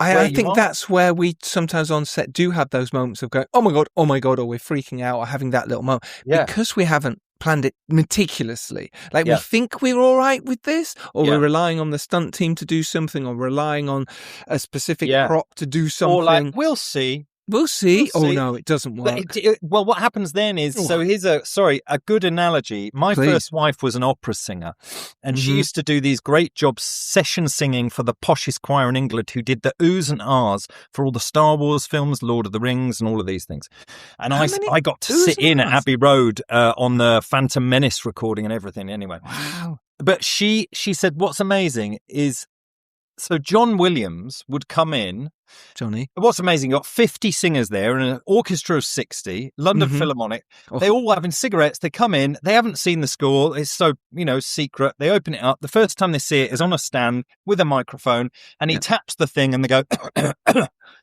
I think that's where we sometimes on set do have those moments of going, oh my God, or we're freaking out, or having that little moment. Because we haven't planned it meticulously. We think we're all right with this, or we're relying on the stunt team to do something, or relying on a specific prop to do something. Or we'll see. We'll see. Oh no, it doesn't work. Well, what happens then is, so here's a good analogy. My first wife was an opera singer, and she used to do these great jobs session singing for the poshest choir in England, who did the oohs and ahs for all the Star Wars films, Lord of the Rings, and all of these things. And I got to sit in at Abbey Road on the Phantom Menace recording and everything. Anyway, wow. But she said, what's amazing is, so John Williams would come in. Johnny. What's amazing, you got 50 singers there and an orchestra of 60, London Philharmonic. They all having cigarettes. They come in, they haven't seen the score. It's so, secret. They open it up. The first time they see it is on a stand with a microphone, and he taps the thing and they go,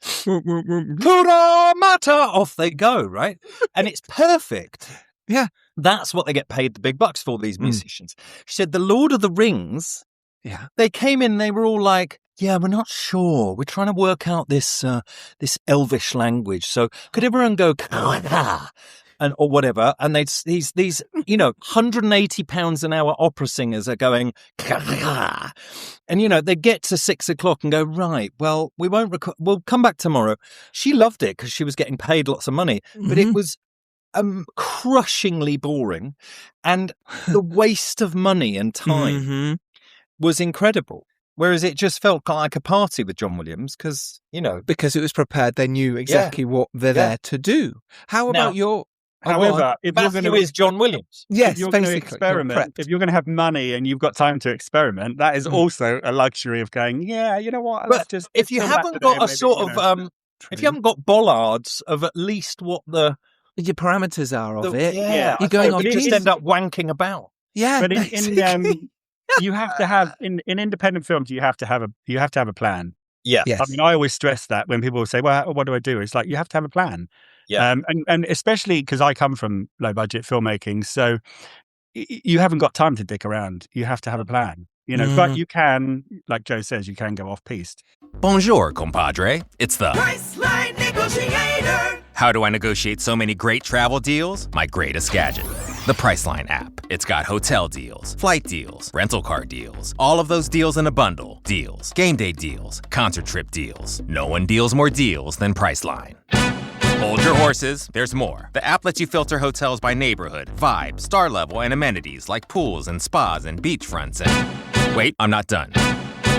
Kura Mata, off they go, right? And it's perfect. Yeah. That's what they get paid the big bucks for, these musicians. She said the Lord of the Rings, they came in, they were all like, yeah, we're not sure. We're trying to work out this this Elvish language. So could everyone go and or whatever? And these £180 an hour opera singers are going and they get to 6 o'clock and go, right, well, we won't we'll come back tomorrow. She loved it because she was getting paid lots of money, but it was crushingly boring, and the waste of money and time was incredible. Whereas it just felt like a party with John Williams because it was prepared. They knew exactly what they're there to do. How about your? However, if Matthew you're going to is John Williams. Yes, if you're going to experiment, if you're going to have money and you've got time to experiment, that is also a luxury of going, yeah, you know what? But if you haven't got a sort of if you haven't got bollards of at least what your parameters are of it, you're going off. You just end up wanking about. Yeah, but in you have to have in independent films, you have to have a plan. Yeah, yes. I mean, I always stress that when people say, "Well, what do I do?" It's like you have to have a plan. Yeah, and especially because I come from low budget filmmaking, so you haven't got time to dick around. You have to have a plan. But you can, like Joe says, you can go off piste. Bonjour, compadre. It's the Priceline Negotiator. How do I negotiate so many great travel deals? My greatest gadget, the Priceline app. It's got hotel deals, flight deals, rental car deals, all of those deals in a bundle. Deals, game day deals, concert trip deals. No one deals more deals than Priceline. Hold your horses, there's more. The app lets you filter hotels by neighborhood, vibe, star level, and amenities like pools and spas and beachfronts and... Wait, I'm not done.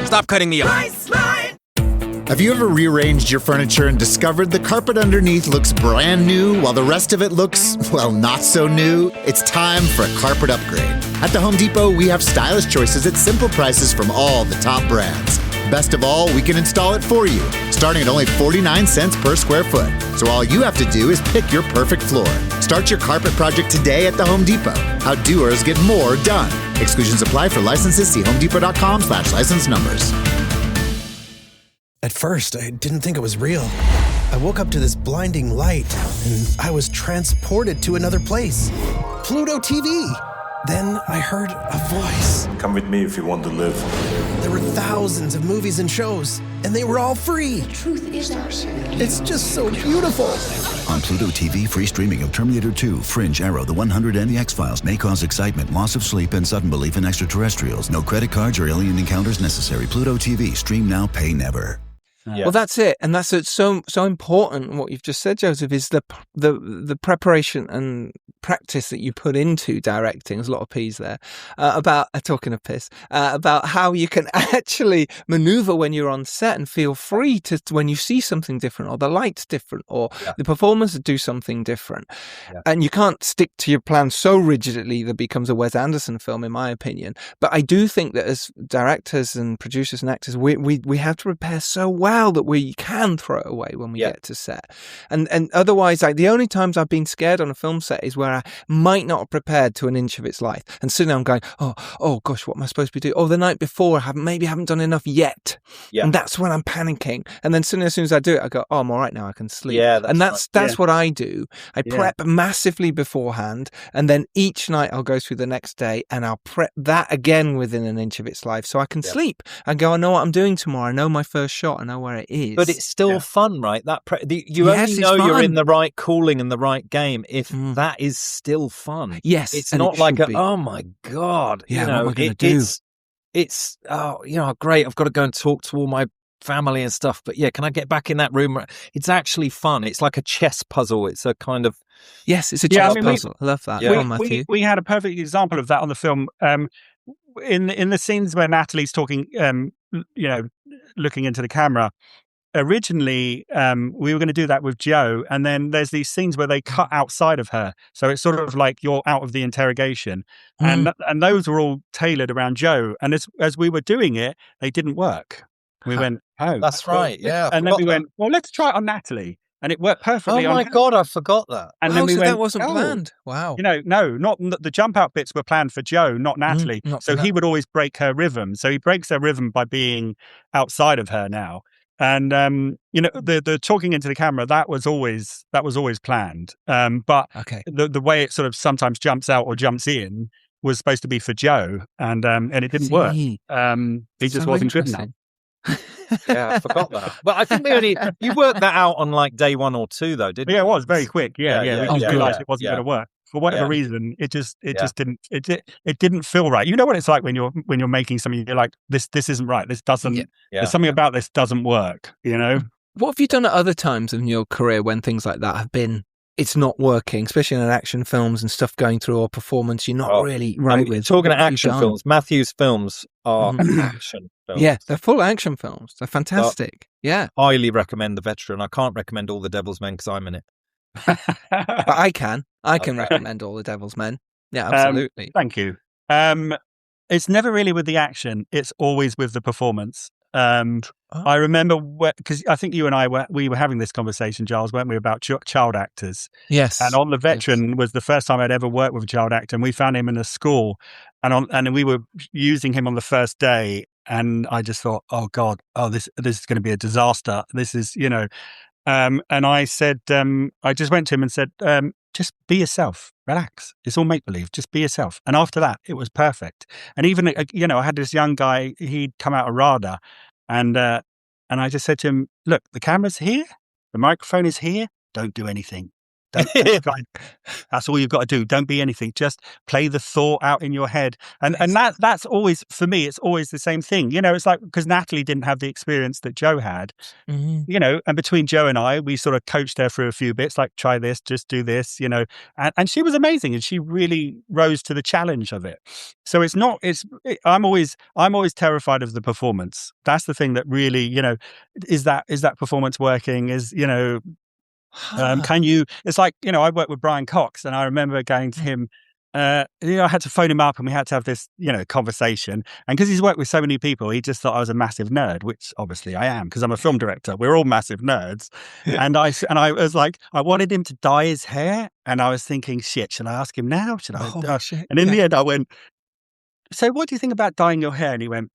Stop cutting me off. Priceline. Have you ever rearranged your furniture and discovered the carpet underneath looks brand new while the rest of it looks, well, not so new? It's time for a carpet upgrade. At the Home Depot, we have stylish choices at simple prices from all the top brands. Best of all, we can install it for you, starting at only 49 cents per square foot. So all you have to do is pick your perfect floor. Start your carpet project today at the Home Depot. How doers get more done. Exclusions apply for licenses. See homedepot.com/license numbers. At first, I didn't think it was real. I woke up to this blinding light, and I was transported to another place. Pluto TV! Then I heard a voice. Come with me if you want to live. There were thousands of movies and shows, and they were all free. The truth is ours. It's just so beautiful. On Pluto TV, free streaming of Terminator 2, Fringe, Arrow, The 100, and The X-Files may cause excitement, loss of sleep, and sudden belief in extraterrestrials. No credit cards or alien encounters necessary. Pluto TV. Stream now, pay never. Yeah. Well, that's it, and that's so important. What you've just said, Joseph, is the preparation and practice that you put into directing. There's a lot of P's there about talking of piss about how you can actually maneuver when you're on set and feel free to when you see something different, or the light's different, or the performers do something different, and you can't stick to your plan so rigidly that becomes a Wes Anderson film, in my opinion. But I do think that as directors and producers and actors, we have to prepare so well that we can throw it away when we get to set, and otherwise, like, the only times I've been scared on a film set is where I might not have prepared to an inch of its life, and suddenly I'm going, oh gosh, what am I supposed to be doing? Oh, the night before I haven't done enough yet, and that's when I'm panicking. And then suddenly, as soon as I do it, I go, oh, I'm all right now, I can sleep. That's what I do. I prep massively beforehand, and then each night I'll go through the next day and I'll prep that again within an inch of its life, so I can sleep and go, I know what I'm doing tomorrow. I know my first shot. I know where it is. But it's still fun, right? You only know you're in the right calling and the right game if that is still fun. Yes, it's not like oh my god, what am I going to do? It's great. I've got to go and talk to all my family and stuff. But can I get back in that room? It's actually fun. It's like a chess puzzle. It's a kind of it's a chess puzzle. I love that. Yeah. We had a perfect example of that on the film. In the scenes where Natalie's talking, looking into the camera. Originally, we were going to do that with Joe, and then there's these scenes where they cut outside of her, so it's sort of like you're out of the interrogation, and those were all tailored around Joe. And as we were doing it, they didn't work. We went, oh, that's right, and then we went, well, let's try it on Natalie. And it worked perfectly. Oh my God, I forgot that. And then we went, that wasn't planned. Wow. Not the jump out bits were planned for Joe, not Natalie. So he would always break her rhythm. So he breaks her rhythm by being outside of her now. And the talking into the camera, that was always planned. But the way it sort of sometimes jumps out or jumps in was supposed to be for Joe, and it didn't work. He just wasn't good enough. Yeah, I forgot that. But I think you worked that out on like day 1 or 2 though, didn't you? Yeah, it was very quick. We just realised it wasn't going to work for whatever reason. It just didn't. It didn't feel right. You know what it's like when you're making something. You're like, this isn't right. This doesn't. Yeah. There's something about this doesn't work. You know. What have you done at other times in your career when things like that have been? It's not working, especially in action films and stuff going through, or performance you're not really right with. Talking about action films, Matthew's films are action films. Yeah, they're full action films. They're fantastic. Highly recommend The Veteran. I can't recommend All the Devil's Men because I'm in it. But I can recommend All the Devil's Men. Yeah, absolutely. Thank you. It's never really with the action. It's always with the performance. I remember because I think you and I were having this conversation, Giles, weren't we, about child actors? Yes. And on The Veteran was the first time I'd ever worked with a child actor, and we found him in a school, and we were using him on the first day, and I just thought, oh God, this is going to be a disaster. This is, and I said, I just went to him and said, just be yourself, relax. It's all make believe. Just be yourself. And after that, it was perfect. And even, I had this young guy, he'd come out of RADA, and I just said to him, look, the camera's here, the microphone is here. Don't do anything. That's all you've got to do. Don't be anything. Just play the thought out in your head. And that's always, for me, it's always the same thing. It's like, because Natalie didn't have the experience that Joe had, and between Joe and I, we sort of coached her through a few bits, like try this, just do this, and she was amazing, and she really rose to the challenge of it. So I'm always terrified of the performance. That's the thing that really, is that performance working? It's like, I worked with Brian Cox, and I remember going to him, I had to phone him up, and we had to have this, conversation. And because he's worked with so many people, he just thought I was a massive nerd, which obviously I am, because I'm a film director. We're all massive nerds. And I was like, I wanted him to dye his hair, and I was thinking, shit, should I ask him now? Should I? Shit. And in the end, I went, so what do you think about dyeing your hair? And he went,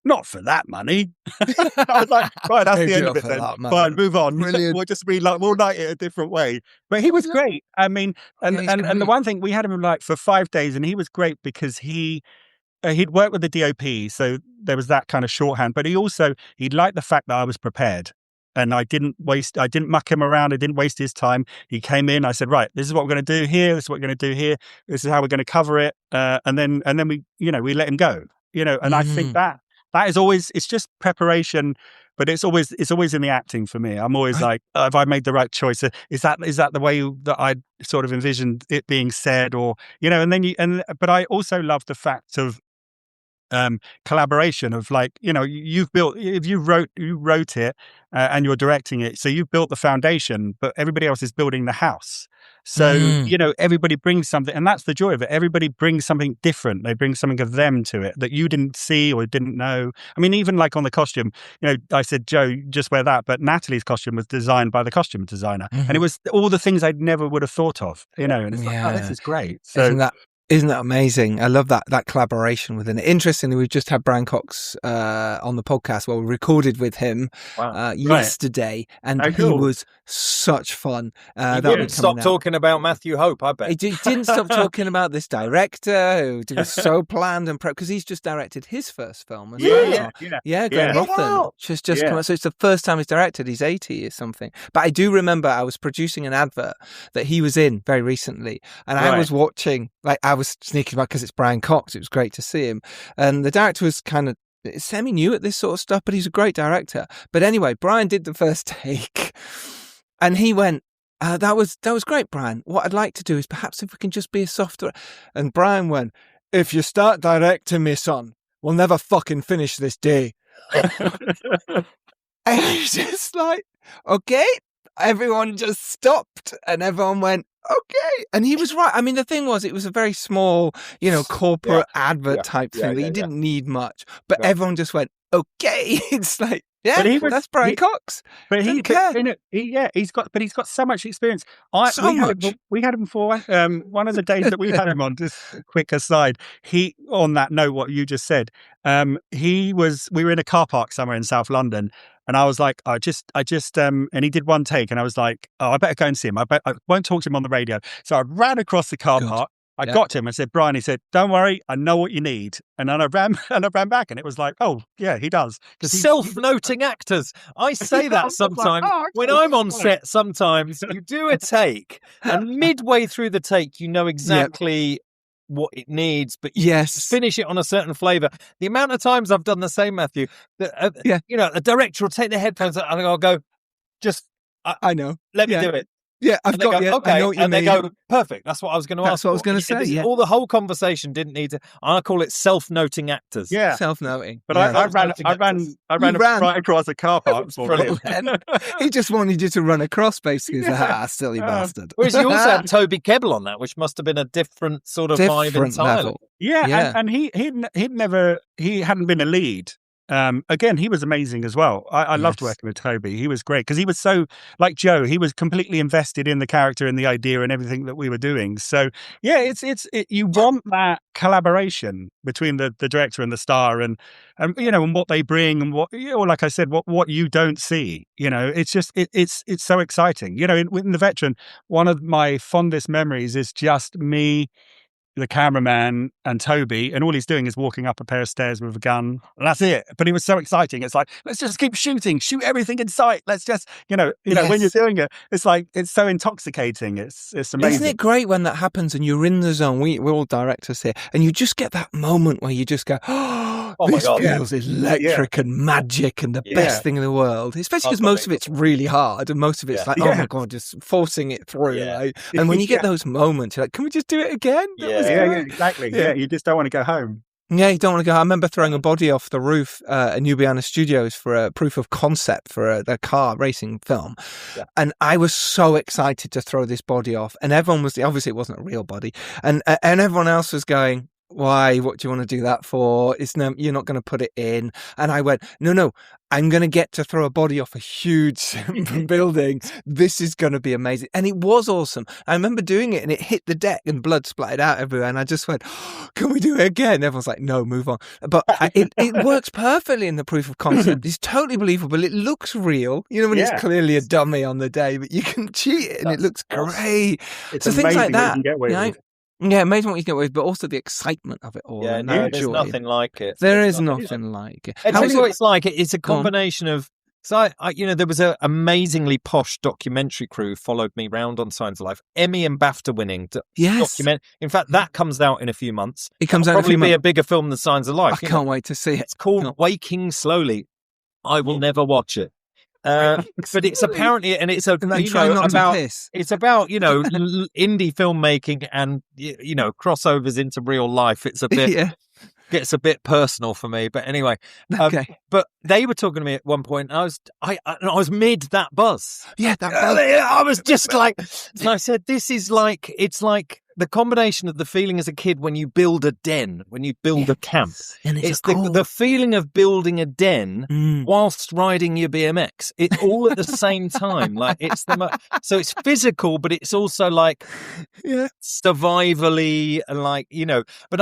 not for that money. I was like, right, that's the end of it then. Fine, move on. Brilliant. We'll light it a different way. But he was great. I mean, and the one thing, we had him like for 5 days, and he was great because he'd worked with the DOP, so there was that kind of shorthand. But he liked the fact that I was prepared. And I didn't muck him around. I didn't waste his time. He came in. I said, right, this is what we're going to do here. This is what we're going to do here. This is how we're going to cover it. And then we, we let him go. And I think that is always, it's just preparation, but it's always in the acting for me. I'm always like, have I made the right choice? Is that the way that I sort of envisioned it being said, or but I also love the fact of collaboration of, like, you wrote it and you're directing it, so you've built the foundation, but everybody else is building the house. So everybody brings something, and that's the joy of it. Everybody brings something different. They bring something of them to it that you didn't see or didn't know. I mean, even like on the costume, I said, Joe, just wear that, but Natalie's costume was designed by the costume designer, and it was all the things I never would have thought of. And it's like, oh, this is great. So Isn't that amazing? I love that collaboration within it. Interestingly, we've just had Brian Cox on the podcast. Well, we recorded with him yesterday, and he was such fun. He didn't stop talking about Matthew Hope, I bet. He didn't stop talking about this director who was so planned and because he's just directed his first film as well. Graham Rothen. Just come out. So it's the first time he's directed. He's 80 or something. But I do remember I was producing an advert that he was in very recently, and I was watching, I was sneaking back because it's Brian Cox. It was great to see him. And the director was kind of semi-new at this sort of stuff, but he's a great director. But anyway, Brian did the first take, and he went, that was great, Brian. What I'd like to do is perhaps if we can just be a softer. And Brian went, if you start directing me, son, we'll never fucking finish this day. And he's just like, okay. Everyone just stopped, and everyone went, okay. And he was right. I mean, the thing was, it was a very small, corporate advert type thing that you didn't need much, but everyone just went, okay. It's like, Yeah, But that's Brian Cox. But Doesn't care. he's got so much experience. We had him for one of the days that we had him on. Just a quick aside, on that note, what you just said, we were in a car park somewhere in South London, and I was like, I just, and he did one take, and I was like, oh, I better go and see him. I won't talk to him on the radio. So I ran across the car park. I got to him and said, Brian, he said, don't worry, I know what you need. And then I ran back, and it was like, oh, yeah, he does. Self-noting actors. I say that sometimes. When I'm on set, sometimes you do a take, and midway through the take, you know exactly what it needs, but you finish it on a certain flavour. The amount of times I've done the same, Matthew, that, a director will take the headphones and I'll go, I know. Let me do it. Yeah, I've got you. Okay, I know what you mean. They go, perfect. That's what I was going to ask. That's what I was going to say. All the whole conversation didn't need to. I call it self-noting actors. Yeah, self-noting. But I ran right across the car park. He just wanted you to run across, basically. Silly bastard. Whereas you also had Toby Kebbell on that, which must have been a different sort of vibe entirely. Level. Yeah, and he hadn't been a lead. Again, he was amazing as well. I loved working with Toby. He was great because he was so, like Joe, he was completely invested in the character and the idea and everything that we were doing. So yeah, you want that collaboration between the director and the star and what they bring and what, like I said, what you don't see, it's just, it's so exciting. In The Veteran, one of my fondest memories is just me, the cameraman, and Toby, and all he's doing is walking up a pair of stairs with a gun, and that's it. But it was so exciting. It's like, let's just keep shooting, shoot everything in sight. Let's just, when you're doing it, it's like, it's so intoxicating. It's amazing. Isn't it great when that happens and you're in the zone? We're all directors here, and you just get that moment where you just go, oh this feels electric and magic and the best thing in the world. Especially because most of it's really hard, and most of it's like, oh my God, just forcing it through. Yeah. Right? And when you get those moments, you're like, can we just do it again? Yeah, exactly. Yeah, you just don't want to go home. Yeah, you don't want to go. I remember throwing a body off the roof at Nubiana Studios for a proof of concept for the car racing film. Yeah. And I was so excited to throw this body off. And everyone was, obviously it wasn't a real body. And everyone else was going, why? What do you want to do that for? You're not going to put it in. And I went, no, I'm going to get to throw a body off a huge building. This is going to be amazing. And it was awesome. I remember doing it and it hit the deck and blood splattered out everywhere. And I just went, can we do it again? Everyone's like, no, move on. But it works perfectly in the proof of concept. It's totally believable. It looks real. When it's clearly a dummy on the day, but you can cheat it and it looks great. It's so things like that. Yeah, amazing what you get away with, but also the excitement of it all. Yeah, no, there's nothing like it. There is nothing like it. Tell you what it's like. It's a combination of. So there was an amazingly posh documentary crew followed me round on Signs of Life, Emmy and BAFTA winning. Document. In fact, that comes out in a few months. It comes out. Probably be a bigger film than Signs of Life. I can't wait to see it. It's called Waking Slowly. I will never watch it. But it's apparently, and it's about it's about indie filmmaking and crossovers into real life. It's a bit gets a bit personal for me, but anyway. But they were talking to me at one point, and I was mid that buzz. Yeah, that buzz. I was just like, and I said, it's like the combination of the feeling as a kid when you build a den, when you build a camp. And it's the feeling of building a den whilst riding your BMX. It's all at the same time. Like so it's physical, but it's also like survivally, and but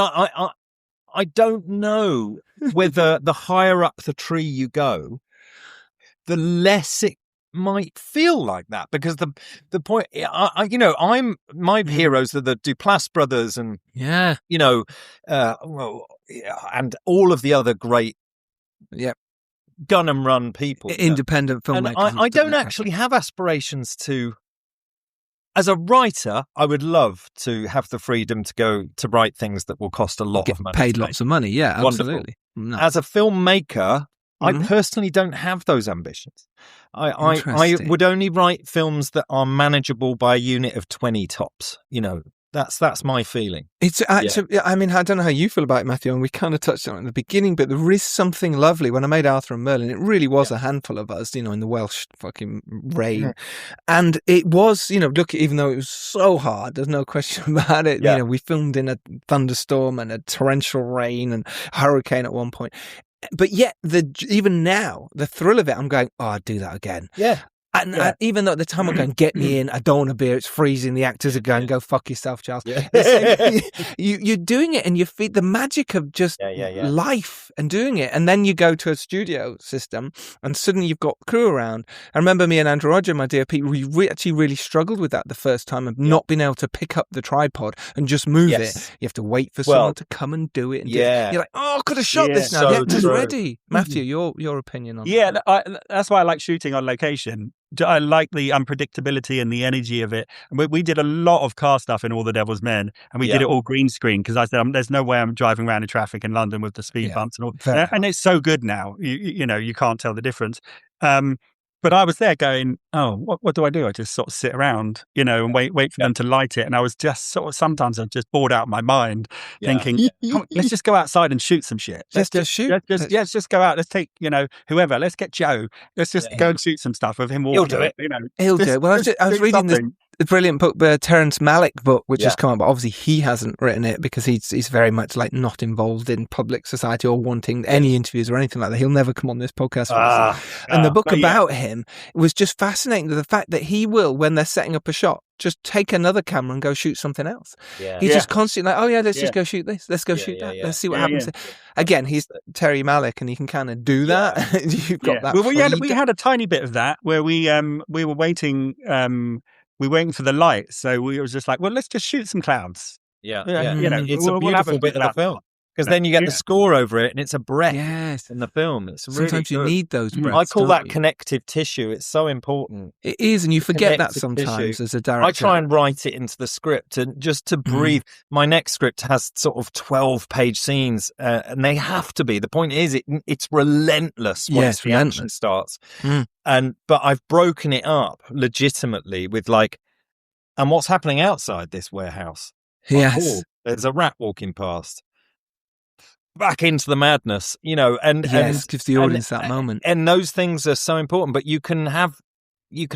I don't know whether the higher up the tree you go, the less it might feel like that, because the point, my heroes are the Duplass brothers and and all of the other great gun and run people, independent filmmakers. And I don't actually have aspirations to. As a writer, I would love to have the freedom to go to write things that will cost a lot of money. Paid lots of money, yeah, absolutely. No. As a filmmaker, I personally don't have those ambitions. I would only write films that are manageable by a unit of 20 tops. That's my feeling. It's actually, I mean, I don't know how you feel about it, Matthew, and we kind of touched on it at the beginning, but there is something lovely. When I made Arthur and Merlin, it really was a handful of us, in the Welsh fucking rain. Yeah. And it was, look, even though it was so hard, there's no question about it. Yeah. We filmed in a thunderstorm and a torrential rain and hurricane at one point. But yet, even now, the thrill of it, I'm going, oh, I'd do that again. Yeah. And even though at the time I'm going, get me in, I don't want a beer, it's freezing, the actors are going, go fuck yourself, Giles. Yeah. You're doing it and you feel the magic of just life and doing it. And then you go to a studio system and suddenly you've got crew around. I remember me and Andrew Roger, my DOP, we actually really struggled with that the first time of not being able to pick up the tripod and just move it. You have to wait for someone to come and do it. And you're like, oh, I could have shot this now. So the actor's true. ready. Matthew, your opinion on that? Yeah, that's why I like shooting on location. I like the unpredictability and the energy of it. We did a lot of car stuff in All the Devil's Men, and we did it all green screen because I said, there's no way I'm driving around in traffic in London with the speed bumps and all. And it's so good now. You know, you can't tell the difference. But I was there going, oh, what do I do? I just sort of sit around, you know, and wait for them to light it. And I was just sort of, sometimes I'm just bored out of my mind thinking, let's just go outside and shoot some shit. Let's just shoot. Let's just go out. Let's take, you know, whoever. Let's get Joe. Let's just go and shoot some stuff with him. He'll do it. You know, He'll do it. Well, I was reading the brilliant book, the Terrence Malick book, which has come out, but obviously he hasn't written it because he's very much like not involved in public society or wanting any interviews or anything like that. He'll never come on this podcast. And the book about him was just fascinating, the fact that he will, when they're setting up a shot, just take another camera and go shoot something else. He's just constantly like, oh yeah, let's just go shoot this. Let's go shoot that. Let's see what happens. Again, he's Terry Malick and he can kind of do that. You've got that. Well, we had a tiny bit of that where we were waiting. We were waiting for the light, so we was just like, well, let's just shoot some clouds. You know, it's a beautiful bit of the film. Because then you get the score over it and it's a breath in the film. It's really sometimes you need those breaths. I call that connective tissue. It's so important. It is, and you forget that sometimes as a director. I try and write it into the script and just to breathe. My next script has sort of 12-page scenes and they have to be. The point is it's relentless once the action starts. But I've broken it up legitimately with like, and what's happening outside this warehouse? Yes. There's a rat walking past. Back into the madness, you know, and gives the audience that moment. And those things are so important, but you can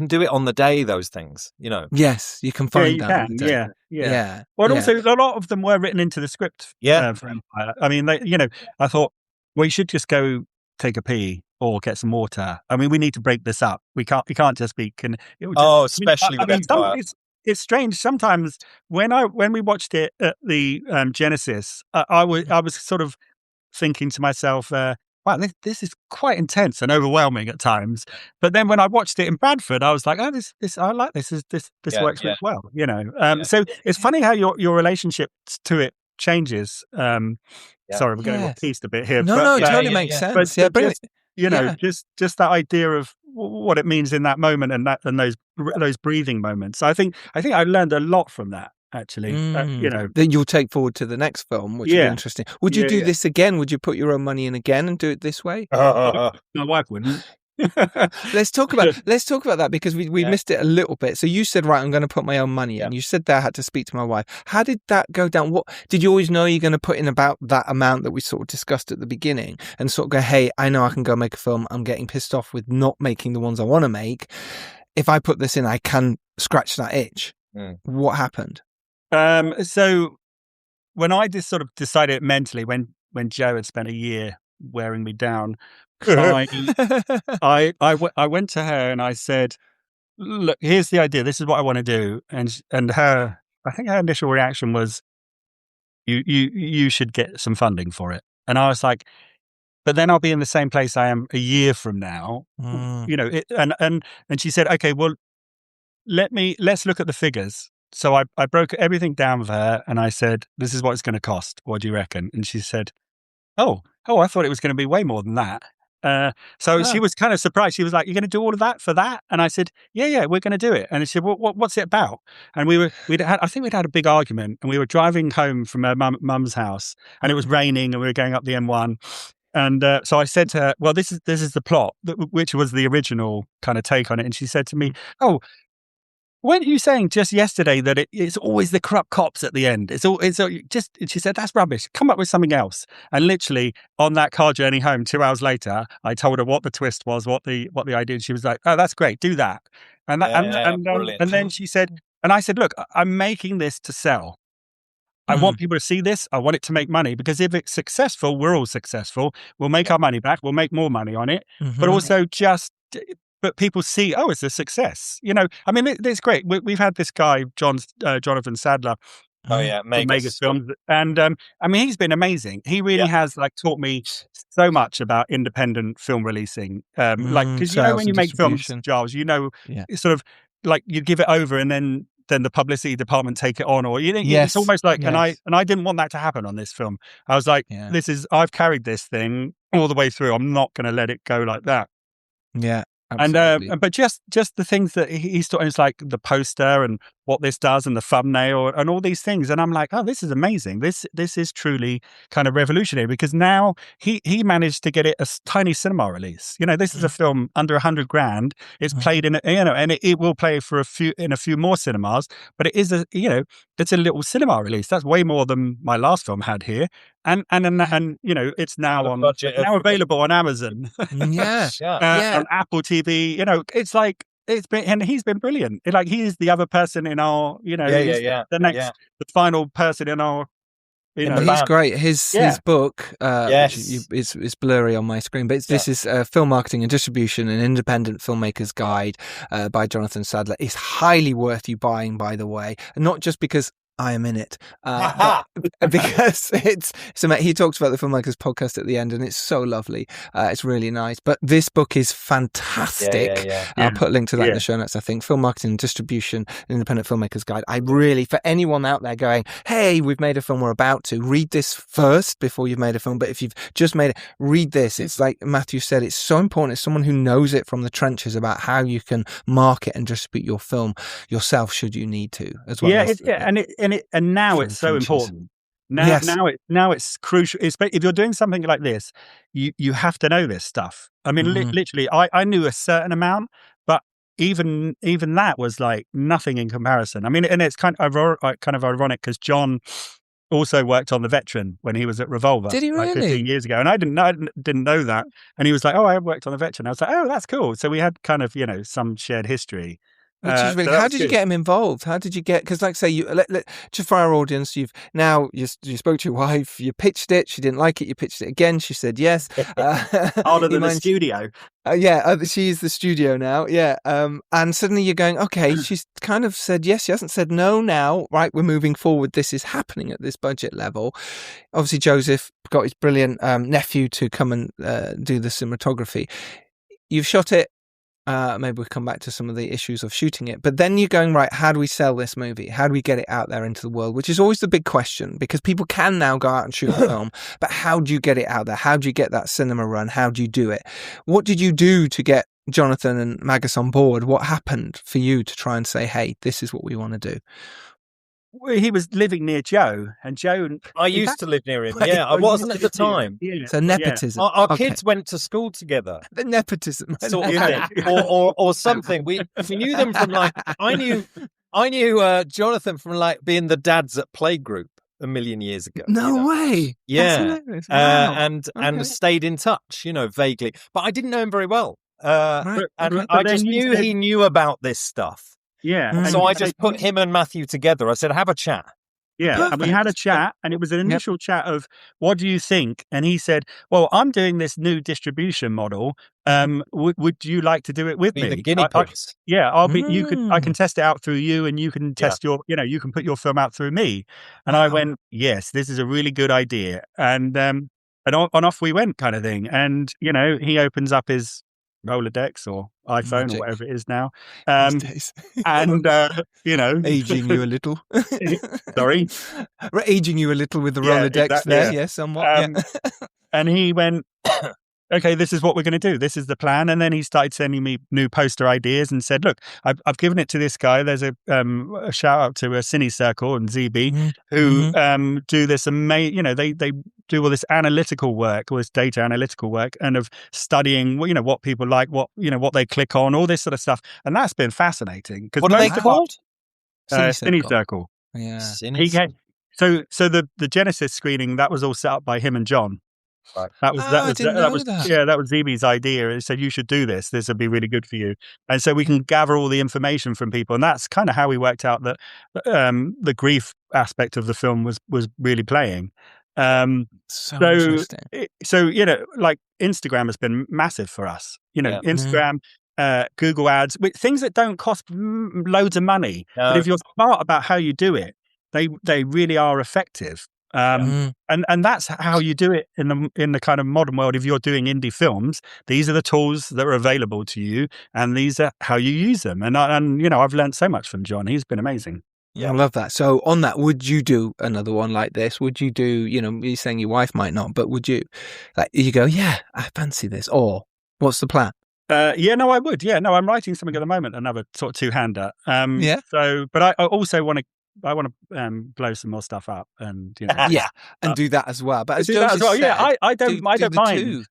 do it on the day. Those things, you know. Yes, you can find that. Yeah. Well, also a lot of them were written into the script. For Empire. I mean, I thought we should just go take a pee or get some water. I mean, we need to break this up. We can't just be. Especially with Empire. It's strange sometimes when we watched it at the Genesis. I was sort of thinking to myself, wow, this is quite intense and overwhelming at times. But then when I watched it in Bradford, I was like, oh, this I like this. This works really well, you know. So it's funny how your relationship to it changes. Sorry, we're going off piste a bit here. No, it totally makes sense. Just that idea of what it means in that moment and those breathing moments. I think I learned a lot from that. Actually, you know, that you'll take forward to the next film, which would be interesting. Would you do this again? Would you put your own money in again and do it this way? My wife wouldn't. Let's talk about that because we missed it a little bit. So you said, right, I'm going to put my own money in. You said that I had to speak to my wife. How did that go down? What did you always know you're going to put in about that amount that we sort of discussed at the beginning and sort of go, hey, I know I can go make a film. I'm getting pissed off with not making the ones I want to make. If I put this in, I can scratch that itch. What happened? So when I just sort of decided mentally, when Joe had spent a year wearing me down, I went to her and I said, look, here's the idea. This is what I want to do. And her, I think her initial reaction was, you should get some funding for it. And I was like, but then I'll be in the same place I am a year from now, you know, and she said, okay, well, let's look at the figures. So I broke everything down with her and I said, this is what it's going to cost. What do you reckon? And she said, oh, I thought it was going to be way more than that. She was kind of surprised. She was like, you're going to do all of that for that? And I said, yeah, we're going to do it. And she said, well, what's it about? And I think we'd had a big argument and we were driving home from her mum's house and it was raining and we were going up the M1. And so I said to her, well, this is the plot, which was the original kind of take on it. And she said to me, oh, weren't you saying just yesterday that it's always the corrupt cops at the end? It's just. She said that's rubbish. Come up with something else. And literally on that car journey home, 2 hours later, I told her what the twist was, what the idea. And she was like, "Oh, that's great. Do that." And then she said, and I said, "Look, I'm making this to sell. I want people to see this. I want it to make money, because if it's successful, we're all successful. We'll make our money back. We'll make more money on it. But also but people see, oh, it's a success. I mean, it's great. We've had this guy, Jonathan Sadler. Oh yeah, Filmmakers Films, and I mean, he's been amazing. He really has taught me so much about independent film releasing. Because when you make films, Giles, sort of like you give it over, and then the publicity department take it on, or it's almost like, and I didn't want that to happen on this film. I was like, I've carried this thing all the way through. I'm not going to let it go like that. Yeah. Absolutely. And but just the things that he's taught, it's like the poster and what this does and the thumbnail and all these things, and I'm like, oh, this is amazing. This is truly kind of revolutionary, because now he managed to get it a tiny cinema release. This is a film under $100,000. It's played in and it will play in a few more cinemas, but it is it's a little cinema release. That's way more than my last film had here. And it's now available on Amazon. on Apple TV. It's like he's been brilliant. He is the other person in our, the final person in our. He's great. His book, is blurry on my screen, but this is Film Marketing and Distribution: An Independent Filmmaker's Guide by Jonathan Sadler. It's highly worth you buying, by the way, and not just because I am in it, because he talks about the Filmmakers Podcast at the end, and it's so lovely. It's really nice. But this book is fantastic. I'll put a link to that in the show notes, I think. Film Marketing and Distribution, Independent Filmmakers Guide. I really, for anyone out there going, hey, we've made a film, we're about to, read this first before you've made a film. But if you've just made it, read this. It's like Matthew said, it's so important. It's someone who knows it from the trenches about how you can market and distribute your film yourself, should you need to, as well. And now it's so important. Now it's crucial. If you're doing something like this, you have to know this stuff. I mean, literally, I knew a certain amount, but even that was like nothing in comparison. I mean, and it's kind of ironic, because John also worked on The Veteran when he was at Revolver. Did he really? Like 15 years ago, and I didn't know that. And he was like, "Oh, I worked on The Veteran." I was like, "Oh, that's cool." So we had kind of some shared history. Which is really, how did you get him involved? How did you get? Because, like, say, just for our audience, you spoke to your wife, you pitched it, she didn't like it, you pitched it again, she said yes. Harder than the studio. She's the studio now, and suddenly you're going, okay, she's kind of said yes, she hasn't said no now, right, we're moving forward, this is happening at this budget level. Obviously, Joseph got his brilliant nephew to come and do the cinematography. You've shot it. Maybe we'll come back to some of the issues of shooting it. But then you're going, right, how do we sell this movie? How do we get it out there into the world? Which is always the big question, because people can now go out and shoot a film. But how do you get it out there? How do you get that cinema run? How do you do it? What did you do to get Jonathan and Magus on board? What happened for you to try and say, hey, this is what we want to do? Well, he was living near Joe, and Joe. I used to live near him. Yeah, I was at the time. Yeah. So nepotism. Our kids went to school together. The nepotism, sort of thing, or something. We knew them from I knew Jonathan from being the dads at playgroup a million years ago. No way. Yeah, wow. and stayed in touch, vaguely. But I didn't know him very well. But I just knew he knew about this stuff. Yeah. So I just put him and Matthew together. I said, have a chat. Yeah. Perfect. And we had a chat, and it was an initial chat of, what do you think? And he said, well, I'm doing this new distribution model. Would you like to do it with me? The guinea pigs. I'll be, I can test it out through you, and you can test you can put your film out through me. And I went, yes, this is a really good idea. And off we went, kind of thing. And, he opens up his Rolodex or iPhone or whatever it is now, and aging you a little. Sorry, aging you a little with the Rolodex exactly, there. Yeah, somewhat. And he went, okay, this is what we're going to do. This is the plan. And then he started sending me new poster ideas and said, look, I've given it to this guy. There's a shout out to a Cine Circle and ZB who do this amazing, they do all this analytical work, all this data analytical work, and of studying, what people like, what they click on, all this sort of stuff. And that's been fascinating. What are they called? Cine Circle. Yeah. So the Genesis screening, that was all set up by him and John. That was I didn't know that. yeah, that was Zibi's idea. It said you should do this. This would be really good for you. And so we can gather all the information from people, and that's kind of how we worked out that the grief aspect of the film was really playing. So interesting. So like Instagram has been massive for us. Instagram, Google ads, things that don't cost loads of money, but if you're smart about how you do it, they really are effective. And that's how you do it in the kind of modern world. If you're doing indie films, these are the tools that are available to you, and these are how you use them. And I've learned so much from John. He's been amazing. Yeah, I love that. So on that, would you do another one like this? Would you do, you're saying your wife might not, but would you, like, you go, yeah, I fancy this, or what's the plan? I would. Yeah, no, I'm writing something at the moment, another sort of two-hander. So, but I also want to blow some more stuff up, and and do that as well. But as do that as well. Said, I don't mind. Two.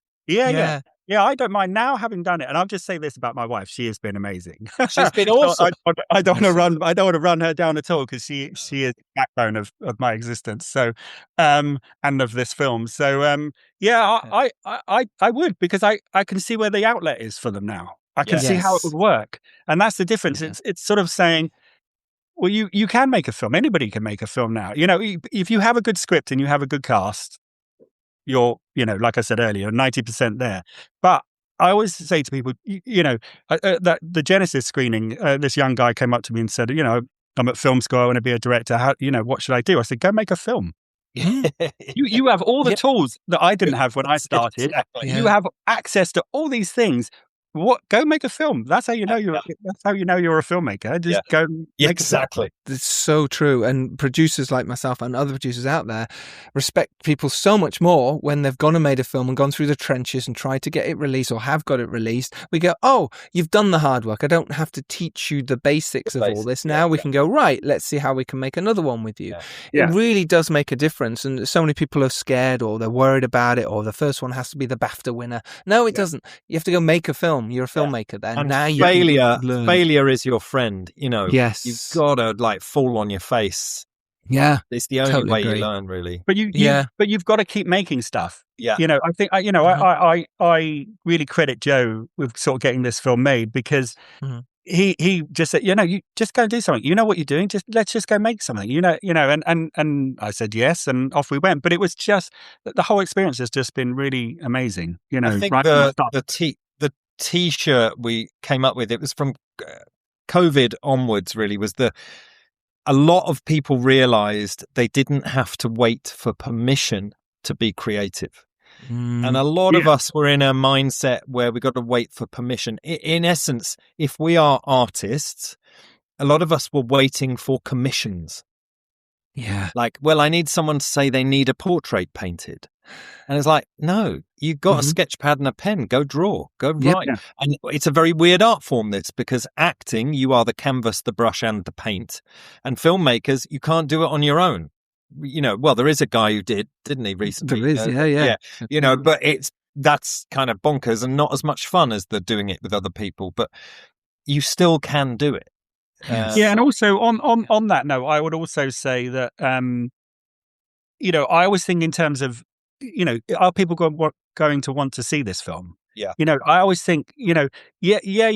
Yeah, I don't mind now having done it. And I'll just say this about my wife: she has been amazing. She's been awesome. I don't want to run her down at all, because she is the backbone of my existence. So, and of this film. So, I would, because I can see where the outlet is for them now. I can see how it would work, and that's the difference. Yeah. It's sort of saying, well, you can make a film. Anybody can make a film now. If you have a good script and you have a good cast, you're, like I said earlier, 90% there. But I always say to people, that the Genesis screening, this young guy came up to me and said, I'm at film school, I want to be a director. How, what should I do? I said, go make a film. You have all the tools that I didn't have when I started. Exactly. You have access to all these things. Go make a film. That's how you know you're. That's how you know you're a filmmaker. Just go. Make exactly. It's so true. And producers like myself and other producers out there respect people so much more when they've gone and made a film and gone through the trenches and tried to get it released, or have got it released. We go, oh, you've done the hard work. I don't have to teach you the basics of all this. Now we can go, right, let's see how we can make another one with you. It really does make a difference. And so many people are scared, or they're worried about it, or the first one has to be the BAFTA winner. No, it doesn't. You have to go make a film. You're a filmmaker then. And now failure is your friend. Yes. You've got to fall on your face. Yeah, it's the only way you learn, really. But you've got to keep making stuff. Yeah, I think I really credit Joe with sort of getting this film made, because he just said, you just go do something. You know what you're doing. Let's just go make something. And I said yes, and off we went. But it was just the whole experience has just been really amazing. I think the T-shirt we came up with, it was from COVID onwards, really, was a lot of people realized they didn't have to wait for permission to be creative. And a lot of us were in a mindset where we got to wait for permission. In essence, if we are artists, a lot of us were waiting for commissions. Yeah. Like, well, I need someone to say they need a portrait painted. And it's like, no, you've got a sketch pad and a pen. Go draw, go write. Yeah. And it's a very weird art form, this, because acting, you are the canvas, the brush, and the paint. And filmmakers, you can't do it on your own. Well, there is a guy who didn't he, recently? There is, yeah. But that's kind of bonkers and not as much fun as the doing it with other people. But you still can do it. And also on that note, I would also say that, I always think in terms of, are people going to want to see this film? Yeah. I always think, you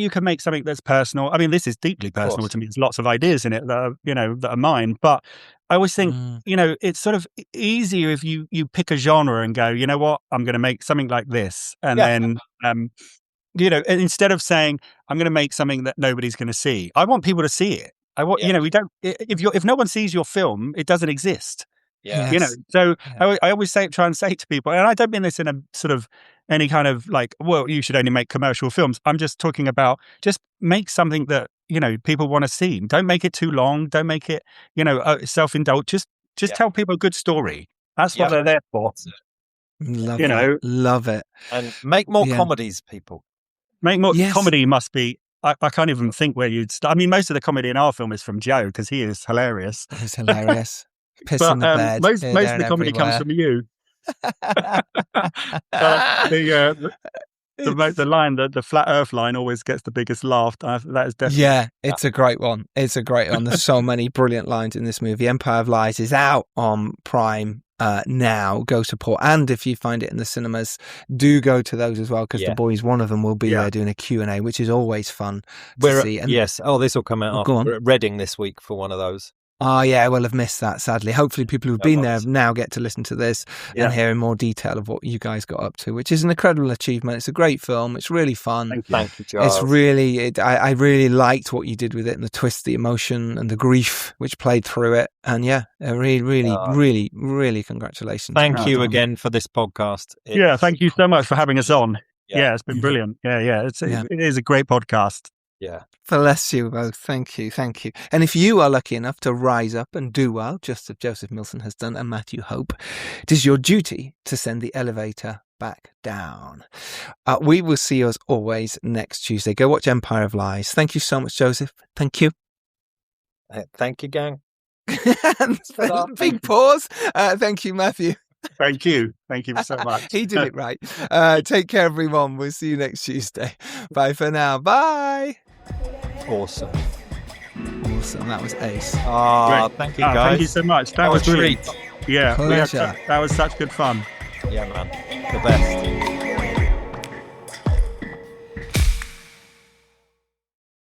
can make something that's personal. I mean, this is deeply personal to me. There's lots of ideas in it that are, that are mine. But I always think, it's sort of easier if you pick a genre and go, you know what, I'm going to make something like this. And then, instead of saying, I'm going to make something that nobody's going to see. I want people to see it. I want, we don't, if no one sees your film, it doesn't exist. Yeah. So I always try and say to people, and I don't mean this in a sort of any kind of like, well, you should only make commercial films. I'm just talking about just make something that, people want to see. Don't make it too long. Don't make it, self-indulge. Just tell people a good story. That's what they're there for. Love it. And make more comedies, people. Make more comedy must be. I can't even think where you'd start. I mean, most of the comedy in our film is from Joe, because he is hilarious. He's hilarious. Piss in the bed. Most of the comedy comes from you. the line, the flat Earth line, always gets the biggest laugh. That is definitely. Yeah, it's a great one. It's a great one. There's so many brilliant lines in this movie. Empire of Lies is out on Prime now. Go support. And if you find it in the cinemas, do go to those as well, because the boys, one of them will be there doing a Q&A, which is always fun to see. And yes. Oh, this will come out. We're at Reading this week for one of those. Oh, yeah, I will have missed that, sadly. Hopefully people who've been there now get to listen to this and hear in more detail of what you guys got up to, which is an incredible achievement. It's a great film. It's really fun. Thank you, Giles. It's really, I really liked what you did with it, and the twist, the emotion and the grief which played through it. And really congratulations. Thank you again for this podcast. Thank you so much for having us on. Yeah, it's been brilliant. It is a great podcast. Yeah. Bless you both. Thank you. And if you are lucky enough to rise up and do well, just as Joseph Millson has done and Matthew Hope, it is your duty to send the elevator back down. We will see you as always next Tuesday. Go watch Empire of Lies. Thank you so much, Joseph. Thank you. Thank you, gang. Big pause. Thank you, Matthew. Thank you so much. He did it right. Take care, everyone. We'll see you next Tuesday. Bye for now. Bye. Awesome. That was ace. Thank you, guys. Thank you so much. That was a treat. Yeah, Pleasure. that was such good fun. Yeah, man. The best.